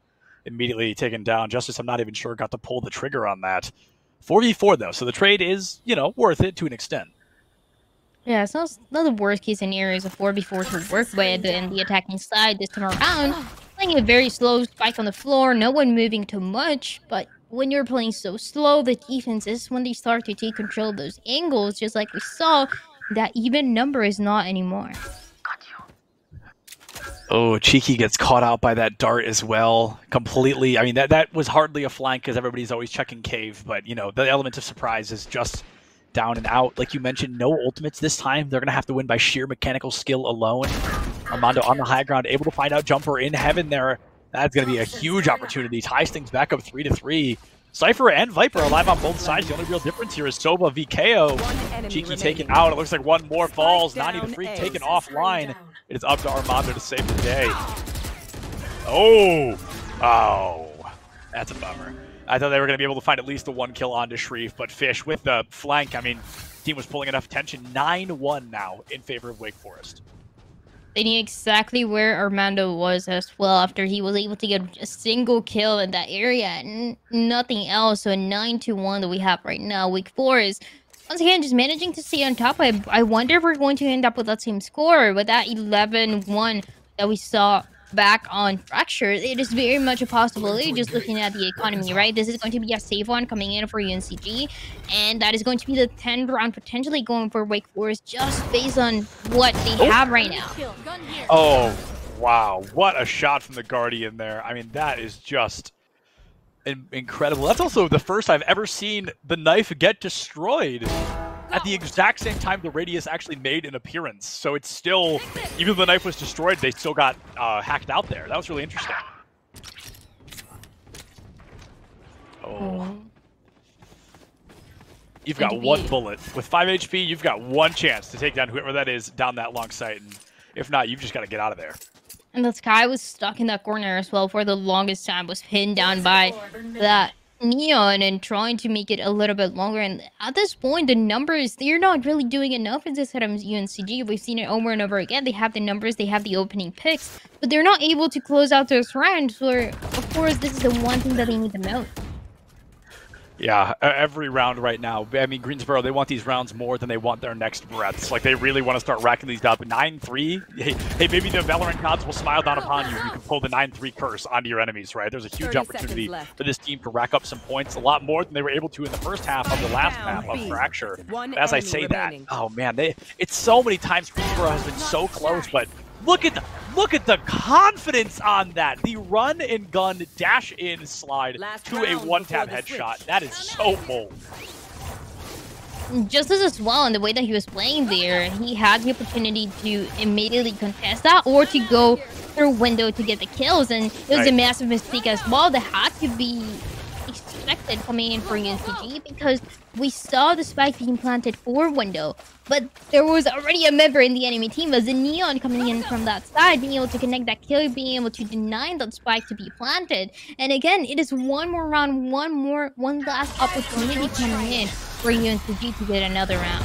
Immediately taken down. Justice, I'm not even sure, got to pull the trigger on that. 4v4 though, so the trade is, worth it to an extent. Yeah, it's not the worst case scenario is a 4v4 to work with in the attacking side this time around. Playing a very slow spike on the floor, no one moving too much, but when you're playing so slow, the defense is when they start to take control of those angles, just like we saw, that even number is not anymore. Oh, Cheeky gets caught out by that dart as well, completely. I mean, that was hardly a flank because everybody's always checking cave, but, the element of surprise is just down and out. Like you mentioned, no ultimates this time. They're going to have to win by sheer mechanical skill alone. Armando on the high ground, able to find out Jumper in heaven there. That's going to be a huge opportunity. Ties things back up 3-3. Cypher and Viper alive on both sides. The only real difference here is Soba VKO. Cheeky taken out. It looks like one more falls. Nani the Freak taken offline. It is up to Armando to save the day. Oh, that's a bummer. I thought they were going to be able to find at least the 1 kill onto Shreve, but Fish with the flank, I mean, team was pulling enough attention. 9-1 now in favor of Wake Forest. They knew exactly where Armando was as well after he was able to get a single kill in that area and nothing else. So a 9-1 that we have right now. Wake Forest, once again, just managing to stay on top. I wonder if we're going to end up with that same score, with that 11-1 that we saw back on Fracture. It is very much a possibility just looking at the economy, right? This is going to be a safe one coming in for UNCG, and that is going to be the 10th round potentially going for Wake Forest just based on what they have right now. Oh, wow. What a shot from the Guardian there. I mean, that is just incredible. That's also the first I've ever seen the knife get destroyed at the exact same time the Radius actually made an appearance. So it's still, even though the knife was destroyed, they still got hacked out there. That was really interesting. Oh. You've got one bullet. With 5 HP, you've got one chance to take down whoever that is down that long sight. And if not, you've just got to get out of there. And the Sky was stuck in that corner as well for the longest time, was pinned down by that Neon and trying to make it a little bit longer. And at this point, the numbers, they're not really doing enough in this set of UNCG. We've seen it over and over again. They have the numbers, they have the opening picks, but they're not able to close out those rounds where, of course, this is the one thing that they need the most. Yeah, every round right now. I mean, Greensboro, they want these rounds more than they want their next breaths. Like, they really want to start racking these up. 9-3, hey, maybe the Valorant gods will smile down upon you. You can pull the 9-3 curse onto your enemies, right? There's a huge opportunity for this team to rack up some points, a lot more than they were able to in the first half of the last map of Fracture. But as I say that, oh man, it's so many times Greensboro has been so close, but look at the confidence on that. The run and gun dash in slide to a one-tap headshot. That is so bold. Just as well in the way that he was playing there, he had the opportunity to immediately contest that or to go through window to get the kills, and it was a massive mistake as well that had to be expected coming in for UNCG, because we saw the spike being planted for window, but there was already a member in the enemy team as the Neon coming in from that side, being able to connect that kill, being able to deny that spike to be planted. And again, it is one more round, one last opportunity coming in for UNCG to get another round.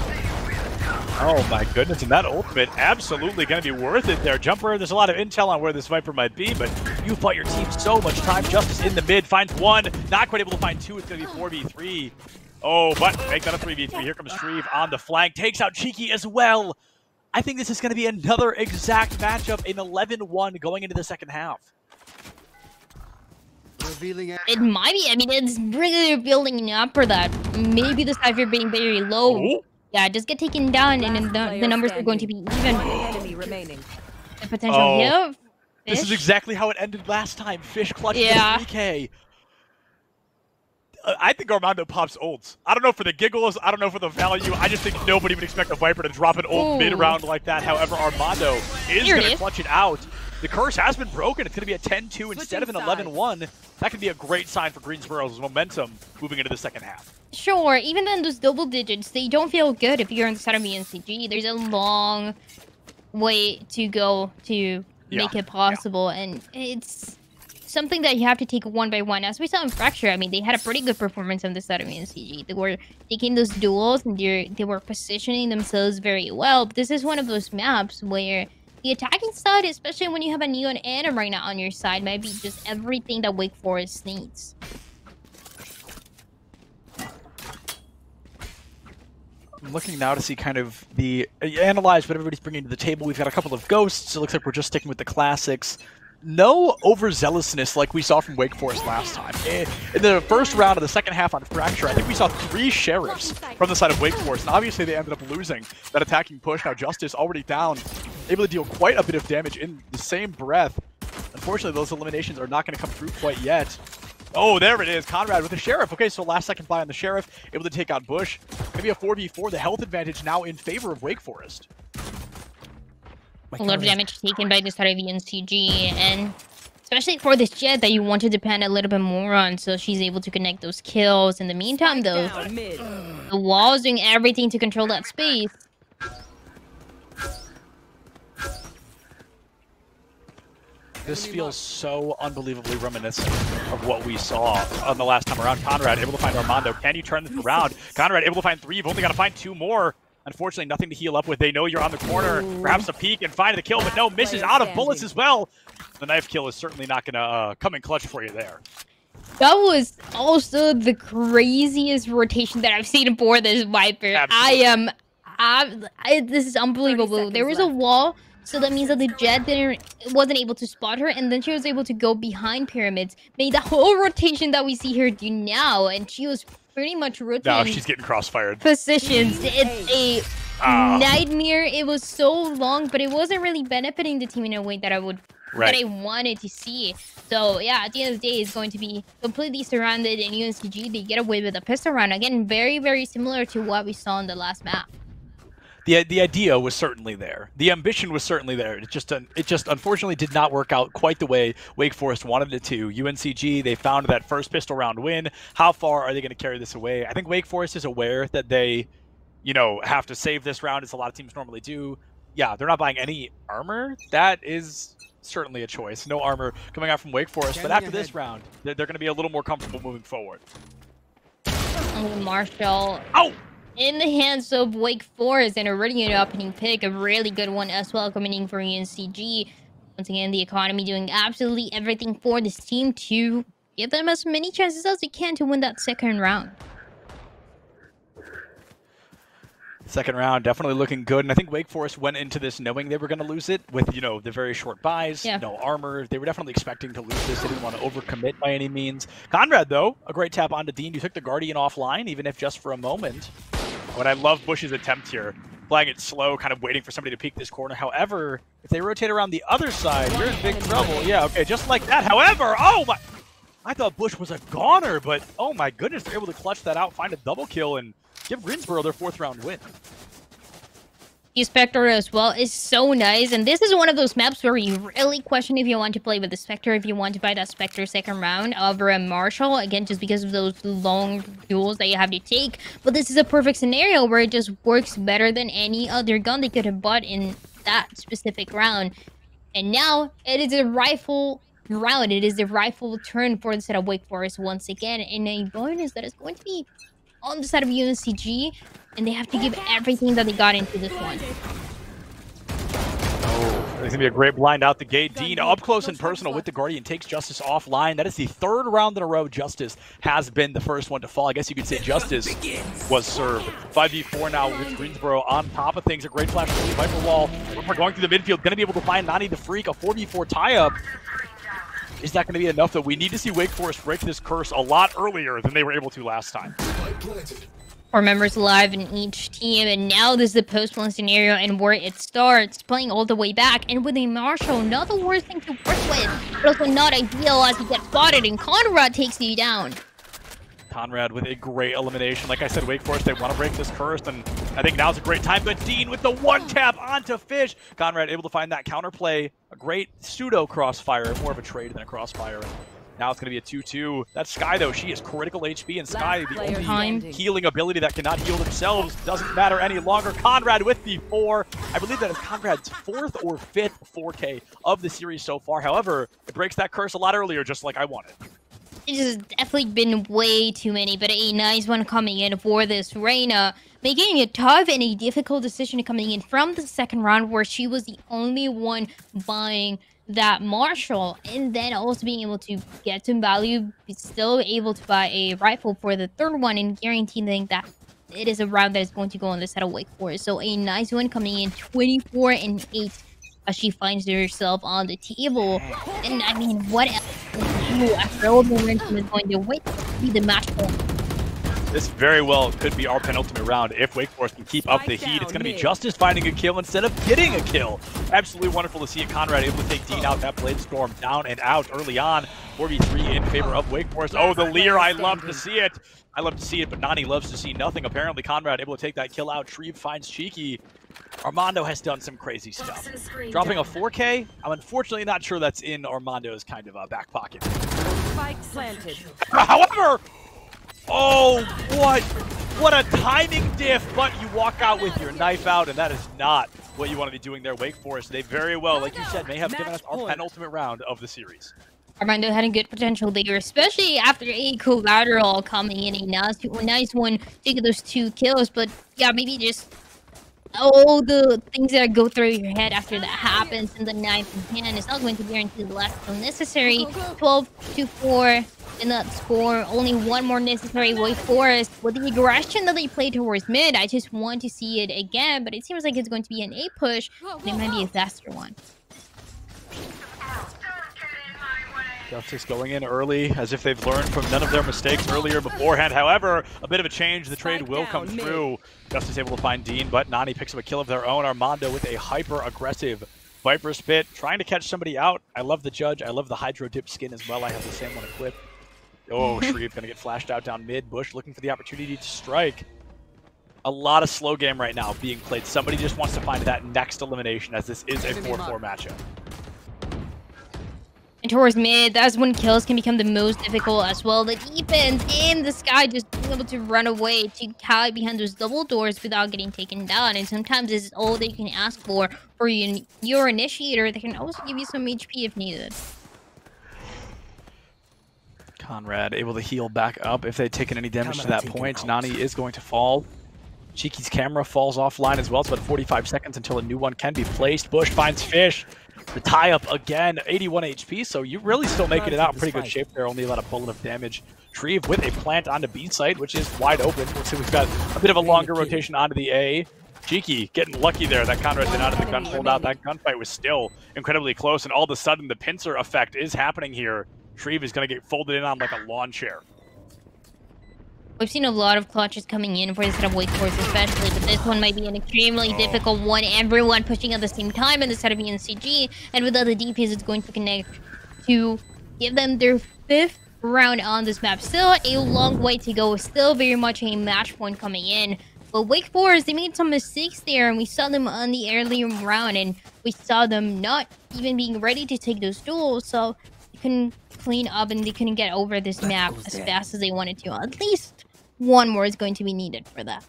Oh my goodness, and that ultimate absolutely going to be worth it there. Jumper, there's a lot of intel on where this Viper might be, but you fought your team so much time. Justice in the mid, finds one, not quite able to find two. It's going to be 4v3. Oh, but make that a 3v3. Here comes Shreve on the flank, takes out Cheeky as well. I think this is going to be another exact matchup, in 11-1 going into the second half. It might be, I mean, it's really building up for that. Maybe the Cypher being very low. Oh. Yeah, just get taken down, and then the numbers are going to be even. The potential hit. This is exactly how it ended last time. Fish clutched the 3K. I think Armando pops ults. I don't know for the giggles. I don't know for the value. I just think nobody would expect a Viper to drop an ult mid-round like that. However, Armando is going to clutch it out. The curse has been broken. It's going to be a 10-2 instead of an 11-1. That could be a great sign for Greensboro's momentum moving into the second half. Sure, even then those double digits, they don't feel good if you're on the side of UNCG. There's a long way to go to make it possible, and it's something that you have to take one by one. As we saw in Fracture, I mean, they had a pretty good performance on the side of UNCG. They were taking those duels, and they were positioning themselves very well. But this is one of those maps where the attacking side, especially when you have a Neon and a Marina on your side, might be just everything that Wake Forest needs. I'm looking now to see kind of analyze what everybody's bringing to the table. We've got a couple of ghosts. It looks like we're just sticking with the classics. No overzealousness like we saw from Wake Forest last time. In the first round of the second half on Fracture, I think we saw 3 sheriffs from the side of Wake Forest, and obviously they ended up losing that attacking push. Now Justice already down, able to deal quite a bit of damage in the same breath. Unfortunately, those eliminations are not going to come through quite yet. Oh, there it is. Conrad with the Sheriff. Okay, so last second buy on the Sheriff, able to take out Bush. Maybe a 4v4. The health advantage now in favor of Wake Forest. A lot of damage taken by the side of UNCG, and especially for this Jet that you want to depend a little bit more on, so she's able to connect those kills. In the meantime, though, the wall's doing everything to control that space. This feels so unbelievably reminiscent of what we saw on the last time around. Conrad able to find Armando. Can you turn this around? Conrad able to find 3. You've only got to find 2 more. Unfortunately, nothing to heal up with. They know you're on the corner. Perhaps a peek and find the kill, but no, misses out of bullets as well. The knife kill is certainly not going to come in clutch for you there. That was also the craziest rotation that I've seen for this Viper. Absolutely. This is unbelievable. There was a wall, so that means that the Jet wasn't able to spot her, and then she was able to go behind pyramids, made the whole rotation that we see her do now, and she was pretty much rotating. Now she's getting crossfired. Positions. It's a nightmare. It was so long, but it wasn't really benefiting the team in a way that I wanted to see. So yeah, at the end of the day, it's going to be completely surrounded in UNCG. They get away with a pistol round. Again, very, very similar to what we saw in the last map. The idea was certainly there. The ambition was certainly there. It just unfortunately did not work out quite the way Wake Forest wanted it to. UNCG, they found that first pistol round win. How far are they going to carry this away? I think Wake Forest is aware that they, have to save this round, as a lot of teams normally do. Yeah, they're not buying any armor. That is certainly a choice. No armor coming out from Wake Forest, but after this round, they're going to be a little more comfortable moving forward. Marshall. Oh! In the hands of Wake Forest, and already an opening pick, a really good one as well, coming in for UNCG. Once again, the economy doing absolutely everything for this team to give them as many chances as they can to win that second round. Second round, definitely looking good. And I think Wake Forest went into this knowing they were going to lose it with, you know, the very short buys, no armor. They were definitely expecting to lose this. They didn't want to overcommit by any means. Conrad, though, a great tap onto Dean. You took the Guardian offline, even if just for a moment. But I love Bush's attempt here. Playing it slow, kind of waiting for somebody to peek this corner. However, if they rotate around the other side, you're in big trouble. Yeah, okay, just like that. However, oh my... I thought Bush was a goner, but oh my goodness, they're able to clutch that out, find a double kill, and give Greensboro their 4th round win. The Spectre as well is so nice, and this is one of those maps where you really question if you want to play with the Spectre, if you want to buy that Spectre second round over a Marshall, again, just because of those long duels that you have to take. But this is a perfect scenario where it just works better than any other gun they could have bought in that specific round. And now, it is a rifle round. It is the rifle turn for the set of Wake Forest once again, and a bonus that is going to be on the side of UNCG, and they have to give everything that they got into this one. Oh, there's going to be a great blind out the gate. Dean up close and personal with the Guardian, takes Justice offline. That is the 3rd round in a row Justice has been the first one to fall. I guess you could say Justice was served. 5v4 now with Greensboro on top of things. A great flash from the Viper wall. We're going through the midfield, going to be able to find Nani the Freak, a 4v4 tie-up. Is that going to be enough, though? We need to see Wake Forest break this curse a lot earlier than they were able to last time. 4 members alive in each team, and now this is the post-one scenario and where it starts, playing all the way back. And with a Marshall, not the worst thing to work with, but also not ideal as you get spotted, and Conrad takes you down. Conrad with a great elimination. Like I said, Wake Forest, they want to break this curse, and I think now's a great time. But Dean with the one tap onto Fish. Conrad able to find that counterplay. A great pseudo crossfire, more of a trade than a crossfire. Now it's going to be a 2-2. That's Sky, though. She is critical HP, and Sky, the only healing ability that cannot heal themselves, doesn't matter any longer. Conrad with the 4. I believe that is Conrad's 4th or 5th 4K of the series so far. However, it breaks that curse a lot earlier, just like I wanted. It has definitely been way too many, but a nice one coming in for this Reyna, making a tough and a difficult decision coming in from the second round, where she was the only one buying that Marshall, and then also being able to get some value, still able to buy a rifle for the 3rd one, and guaranteeing that it is a round that is going to go on the side of Wake Forest. So a nice one coming in, 24-8. As she finds herself on the table. And I mean, what else can you do after all the momentum is going to wait to be the match point? This very well could be our penultimate round if Wake Forest can keep up the heat. It's going to be Justice finding a kill instead of getting a kill. Absolutely wonderful to see it. Conrad able to take Dean out. That Blade Storm down and out early on. 4v3 in favor of Wake Forest. Oh, the Lear, I love to see it. I love to see it, but Nani loves to see nothing. Apparently, Conrad able to take that kill out. Shreve finds Cheeky. Armando has done some crazy stuff. Dropping a 4K, I'm unfortunately not sure that's in Armando's kind of back pocket. Spike planted. However, oh, what a timing diff, but you walk out with your knife out, and that is not what you want to be doing there. Wake Forest, they very well, like you said, may have given us our penultimate round of the series. Armando had a good potential there, especially after a collateral coming in. A nice one, taking those 2 kills, but yeah, maybe just all the things that go through your head after that happens, and the knife in hand is not going to guarantee the last kill necessary. 12-4 in that score. Only one more necessary. Wake Forest with the aggression that they played towards mid. I just want to see it again, but it seems like it's going to be an A push, and it might be a faster one. Justice going in early, as if they've learned from none of their mistakes earlier beforehand. However, a bit of a change. The trade will come through. Justice able to find Dean, but Nani picks up a kill of their own. Armando with a hyper-aggressive Viper Spit, trying to catch somebody out. I love the Judge. I love the Hydro Dip skin as well. I have the same one equipped. Oh, Shreve gonna get flashed out down mid. Bush looking for the opportunity to strike. A lot of slow game right now being played. Somebody just wants to find that next elimination, as this is a 4-4 matchup. And towards mid, that's when kills can become the most difficult as well. The defense in the sky just being able to run away to hide behind those double doors without getting taken down. And sometimes this is all they can ask for your initiator. They can also give you some HP if needed. Conrad able to heal back up if they've taken any damage to that point. Nani is going to fall. Cheeky's camera falls offline as well. It's about 45 seconds until a new one can be placed. Bush finds Fish. The tie-up again, 81 HP, so you're really still making it out in pretty good shape there. Only about a bullet of damage. Shreve with a plant onto B site, which is wide open. So we've got a bit of a longer rotation onto the A. Cheeky getting lucky there that Conrad did not have the gun pulled out. That gunfight was still incredibly close, and all of a sudden the pincer effect is happening here. Shreve is going to get folded in on like a lawn chair. We've seen a lot of clutches coming in for the set of Wake Forest especially, but this one might be an extremely difficult one. Everyone pushing at the same time in the set of UNCG, and without the DPs, it's going to connect to give them their 5th round on this map. Still a long way to go, still very much a match point coming in. But Wake Forest, they made some mistakes there, and we saw them on the earlier round, and we saw them not even being ready to take those duels, so they couldn't clean up and they couldn't get over this map as fast as they wanted to. At least one more is going to be needed for that.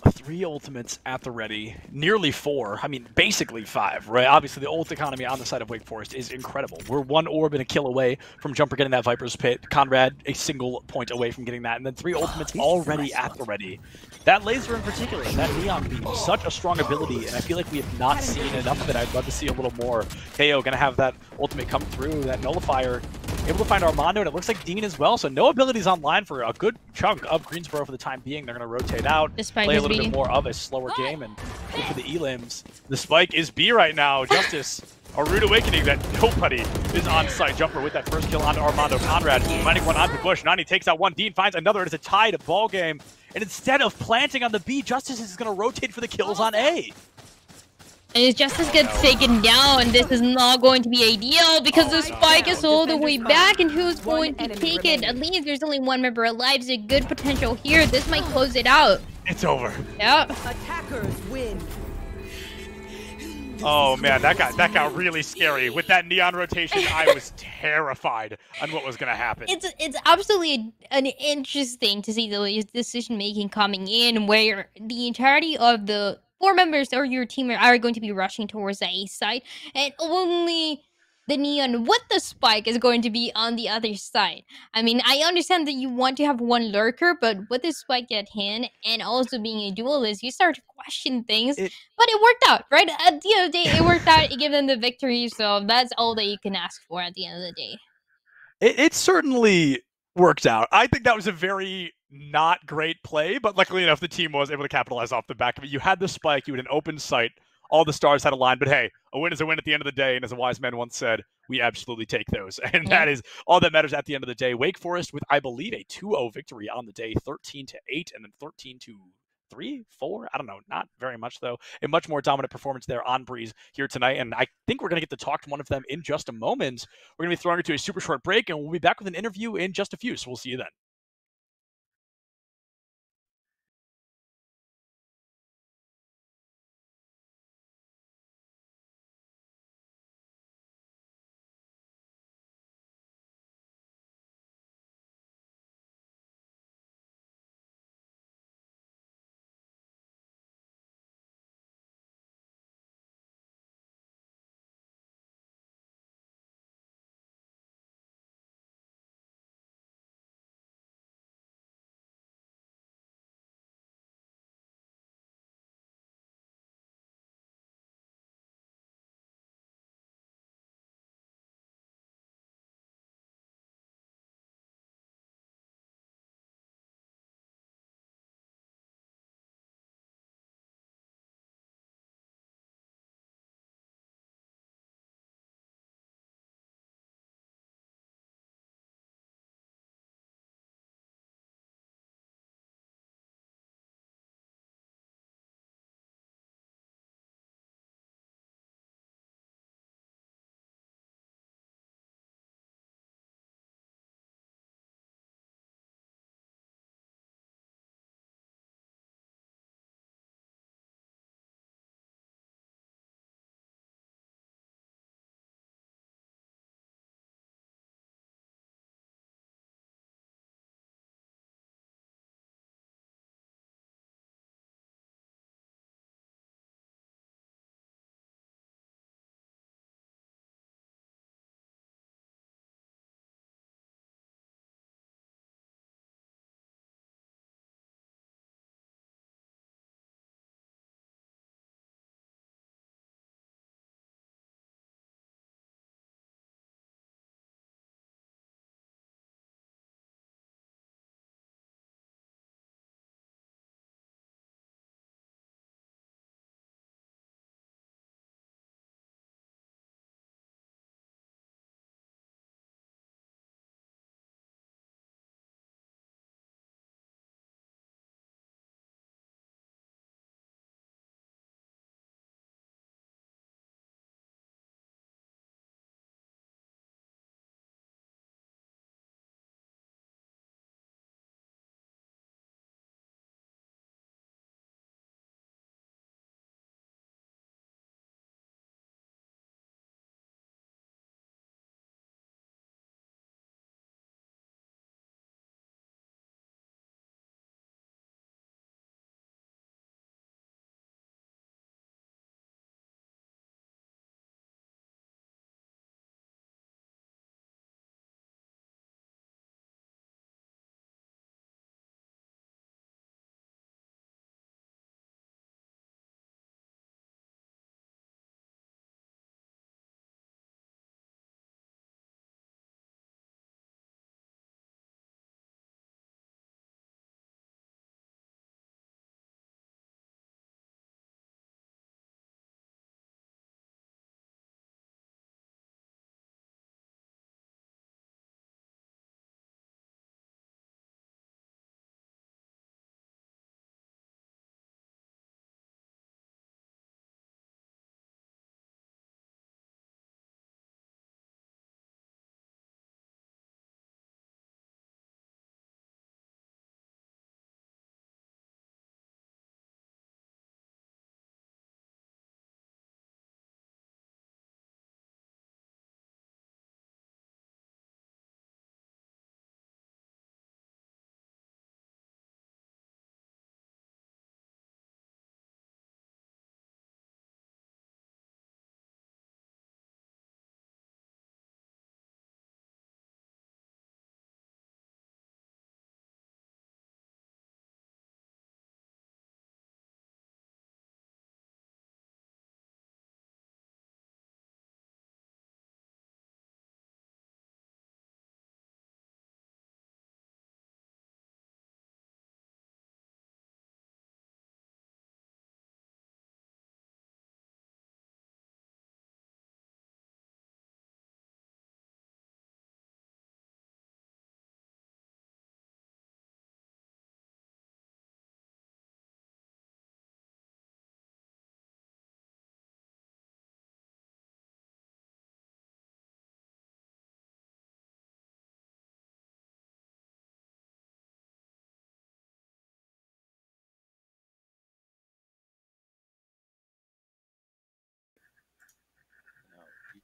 3 ultimates at the ready, nearly 4. I mean, basically 5, right? Obviously, the ult economy on the side of Wake Forest is incredible. We're 1 orb and a kill away from Jumper getting that Viper's Pit. Conrad, a single point away from getting that. And then 3 ultimates already at the ready. That laser in particular, that neon beam, such a strong ability, and I feel like we have not seen enough of it. I'd love to see a little more. KO gonna have that ultimate come through, that nullifier. Able to find Armando, and it looks like Dean as well. So no abilities online for a good chunk of Greensboro for the time being. They're going to rotate out, play a little bit more of a slower game, and look for the elims. The spike is B right now. Justice, a rude awakening that nobody is on site. Jumper with that first kill onto Armando. Conrad finding one onto Bush. Nani takes out one. Dean finds another. It's a tied ball game. And instead of planting on the B, Justice is going to rotate for the kills on A. And if Justice gets taken down, this is not going to be ideal because the spike is all the way back, and who's going to take it? At least there's only one member alive, so good potential here. This might close it out. It's over. Yep. Attackers win. Oh man, that got really scary. With that neon rotation, I was terrified on what was going to happen. It's absolutely an interesting to see the decision making coming in, where the entirety of the 4 members or your team are going to be rushing towards the A side, and only the neon with the spike is going to be on the other side. I mean, I understand that you want to have one lurker, but with the spike at hand and also being a duelist, you start to question things. But it worked out, right? At the end of the day, it worked out. It gave them the victory, so that's all that you can ask for at the end of the day. It certainly worked out. I think that was a very not great play, but luckily enough, the team was able to capitalize off the back of it. You had the spike, you had an open sight, all the stars had aligned, but hey, a win is a win at the end of the day, and as a wise man once said, we absolutely take those, and that is all that matters at the end of the day. Wake Forest with, I believe, a 2-0 victory on the day, 13-8, and then 13-3, 4, I don't know, not very much though. A much more dominant performance there on Breeze here tonight, and I think we're going to get to talk to one of them in just a moment. We're going to be throwing it to a super short break, and we'll be back with an interview in just a few, so we'll see you then.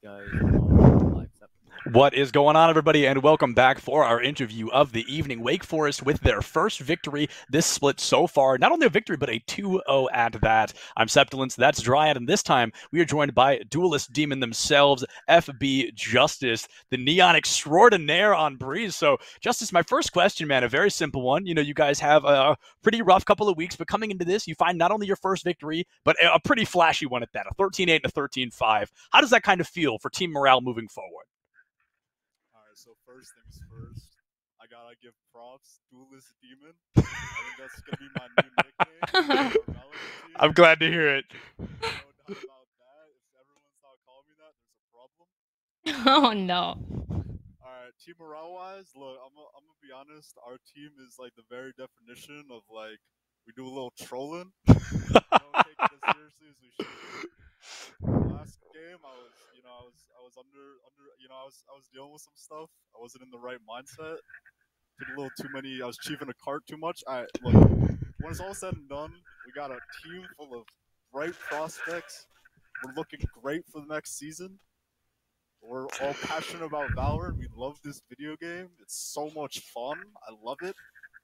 guys are live. What is going on, everybody, and welcome back for our interview of the evening. Wake Forest with their first victory this split so far. Not only a victory, but a 2-0 at that. I'm Septilence, that's Dryad, and this time we are joined by Duelist Demon themselves, FB Justice, the Neon Extraordinaire on Breeze. So, Justice, my first question, man, a very simple one. You know, you guys have a pretty rough couple of weeks, but coming into this, you find not only your first victory, but a pretty flashy one at that, a 13-8 and a 13-5. How does that kind of feel for team morale moving forward? So first things first, I gotta give props, Duelist Demon. I think that's gonna be my new nickname. I'm glad to hear it. No doubt about that. If everyone's not calling me that, there's a problem. Oh no. Alright, team morale-wise, look, I'm gonna be honest, our team is like the very definition of like, we do a little trolling. We don't take it as seriously as we should. Last game, I was I was dealing with some stuff. I wasn't in the right mindset. Did a little too many. I was chiefing a cart too much. Look, when it's all said and done, we got a team full of bright prospects. We're looking great for the next season. We're all passionate about Valorant. We love this video game. It's so much fun. I love it.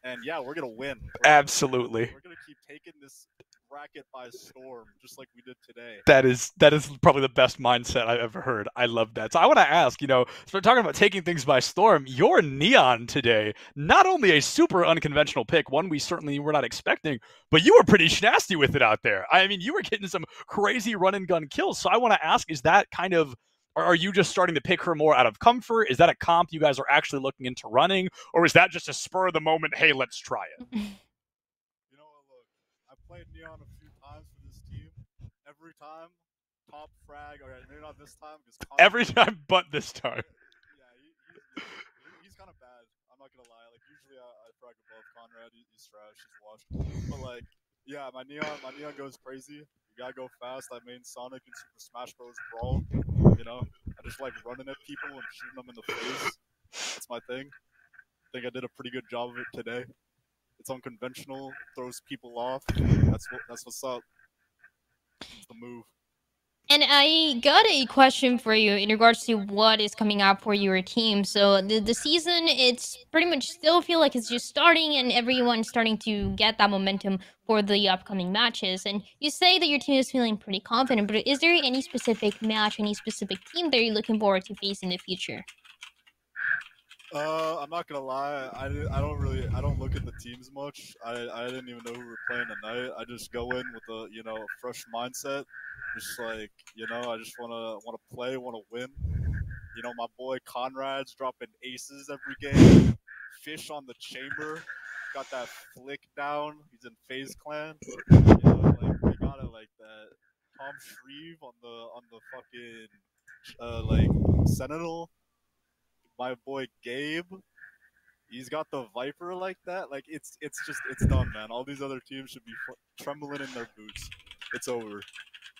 And yeah, we're gonna win. Absolutely. We're gonna keep taking this bracket by storm, just like we did today. That is probably the best mindset I've ever heard. I love that. So I want to ask, so we're talking about taking things by storm. Your Neon today, not only a super unconventional pick, one we certainly were not expecting, but you were pretty nasty with it out there. I mean, you were getting some crazy run and gun kills. So I want to ask, is that kind of, or are you just starting to pick her more out of comfort? Is that a comp you guys are actually looking into running? Or is that just a spur of the moment, hey, let's try it? You know what, look, I played Neon a few times for this team. Every time, top frag, alright, maybe not this time, because every time but this time. Yeah, he's kind of bad. I'm not gonna lie. Like, usually I frag above Conrad, he's trash, he's washed. But like, yeah, my Neon goes crazy. You gotta go fast. I main Sonic and Super Smash Bros. Brawl. I just like running at people and shooting them in the face. That's my thing. I think I did a pretty good job of it today. It's unconventional, throws people off. That's what's up. It's the move. And I got a question for you in regards to what is coming up for your team. So the season, it's pretty much still feel like it's just starting and everyone's starting to get that momentum for the upcoming matches. And you say that your team is feeling pretty confident, but is there any specific match, any specific team that you're looking forward to face in the future? I'm not gonna lie. I don't look at the teams much. I didn't even know who we were playing tonight. I just go in with a fresh mindset. Just like I just wanna play, wanna win. My boy Conrad's dropping aces every game. Fish on the chamber, got that flick down. He's in FaZe Clan. Like we got it like that. Tom Shreve on the fucking Sentinel. My boy Gabe, he's got the Viper like that. Like it's done, man. All these other teams should be trembling in their boots. It's over.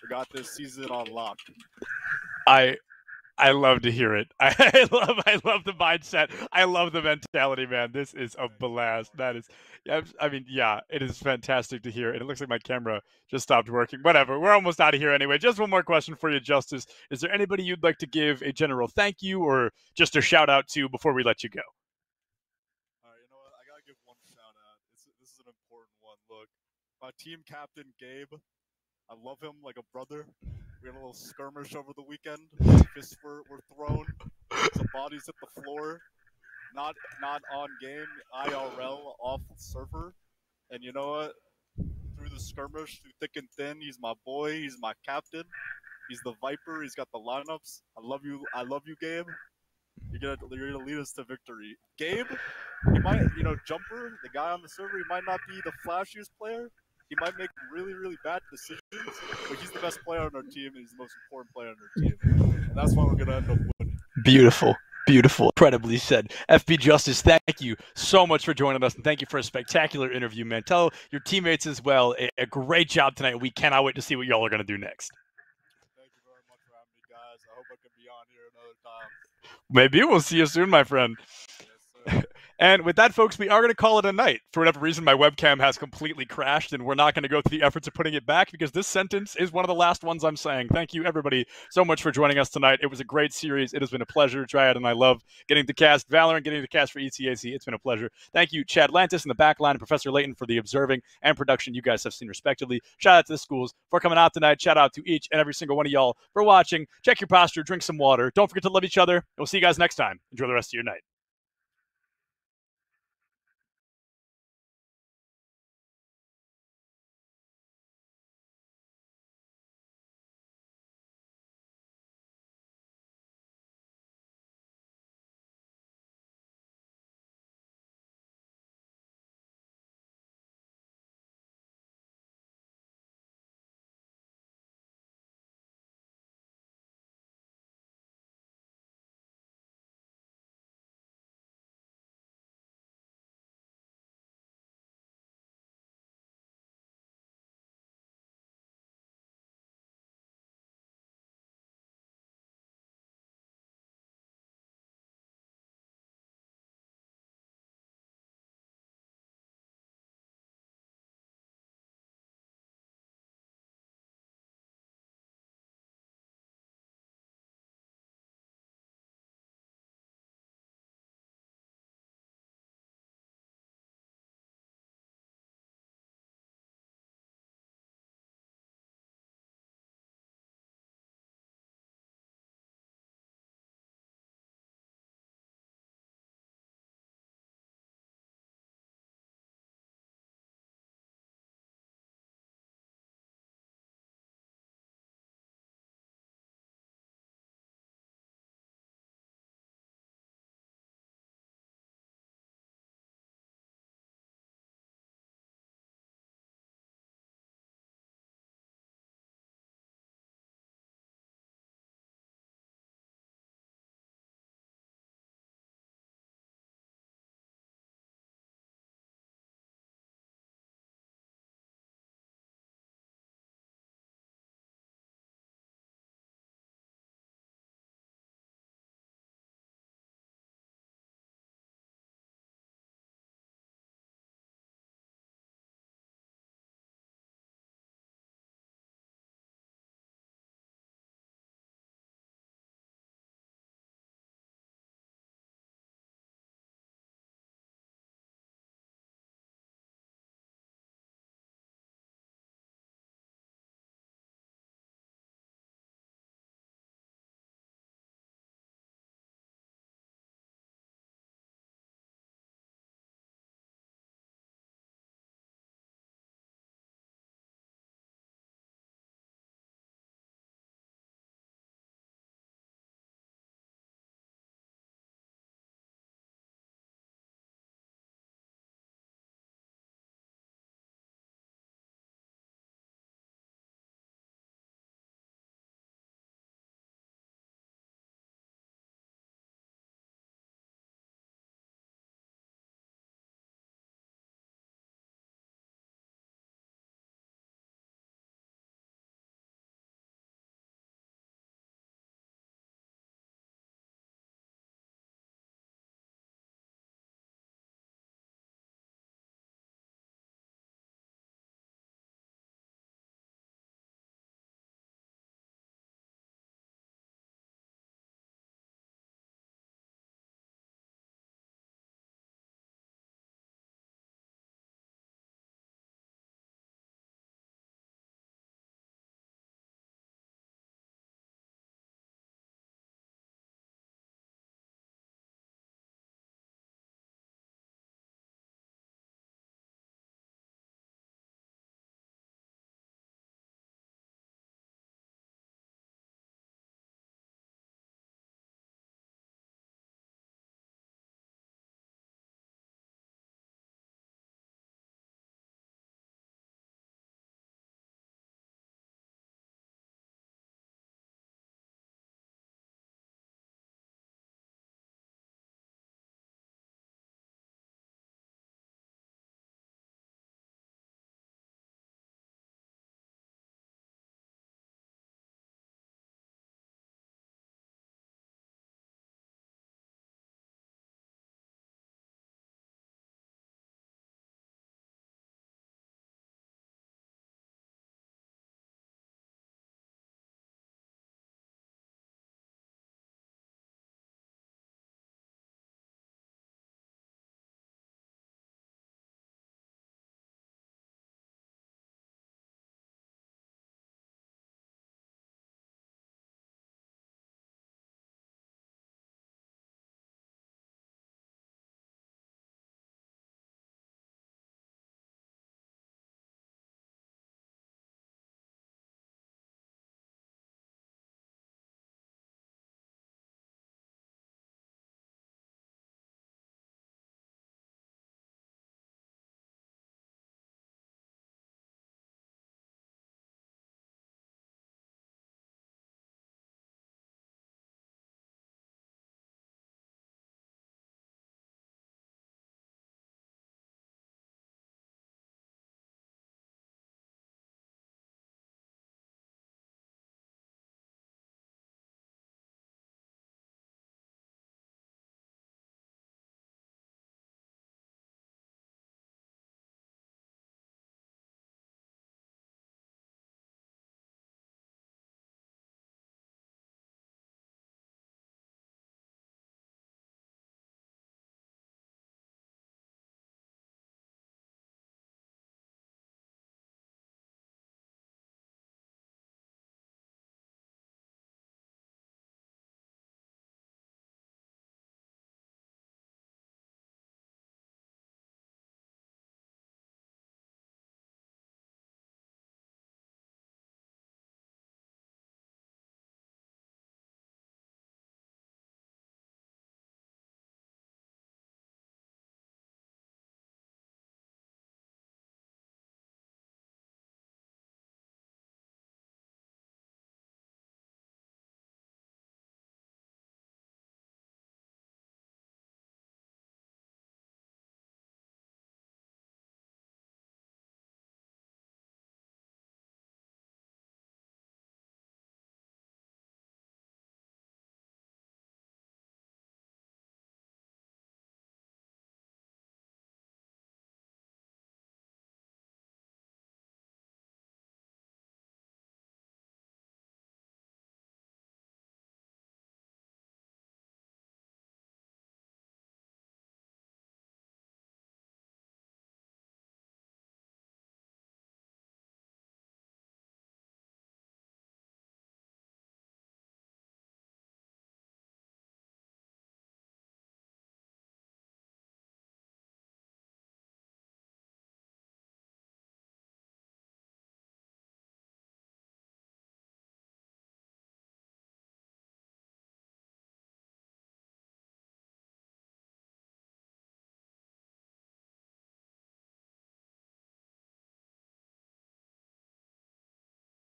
We got this season on lock. I love to hear it. I love the mindset. I love the mentality, man. This is a blast. That is, yeah, it is fantastic to hear. And it looks like my camera just stopped working. Whatever. We're almost out of here anyway. Just one more question for you, Justice. Is there anybody you'd like to give a general thank you or just a shout out to before we let you go? All right, you know what? I gotta give one shout out. This is an important one. Look, my team captain Gabe. I love him like a brother. We had a little skirmish over the weekend. Fists were thrown. Some bodies hit the floor. Not on game. IRL off server. And you know what? Through the skirmish, through thick and thin, he's my boy. He's my captain. He's the Viper. He's got the lineups. I love you, Gabe. You're gonna lead us to victory. Gabe, he might, Jumper, the guy on the server, he might not be the flashiest player. He might make really, really bad decisions, but he's the best player on our team, and he's the most important player on our team. And that's why we're going to end up winning. Beautiful. Beautiful. Incredibly said. FB Justice, thank you so much for joining us, and thank you for a spectacular interview, man. Tell your teammates as well, a great job tonight. We cannot wait to see what y'all are going to do next. Thank you very much for having me, guys. I hope I can be on here another time. Maybe. We'll see you soon, my friend. Yes, sir. And with that, folks, we are going to call it a night. For whatever reason, my webcam has completely crashed, and we're not going to go through the efforts of putting it back because this sentence is one of the last ones I'm saying. Thank you, everybody, so much for joining us tonight. It was a great series. It has been a pleasure, Triad, and I love getting to cast Valorant, getting to cast for ECAC. It's been a pleasure. Thank you, Chad Lantis in the back line and Professor Layton for the observing and production you guys have seen respectively. Shout out to the schools for coming out tonight. Shout out to each and every single one of y'all for watching. Check your posture, drink some water. Don't forget to love each other. We'll see you guys next time. Enjoy the rest of your night.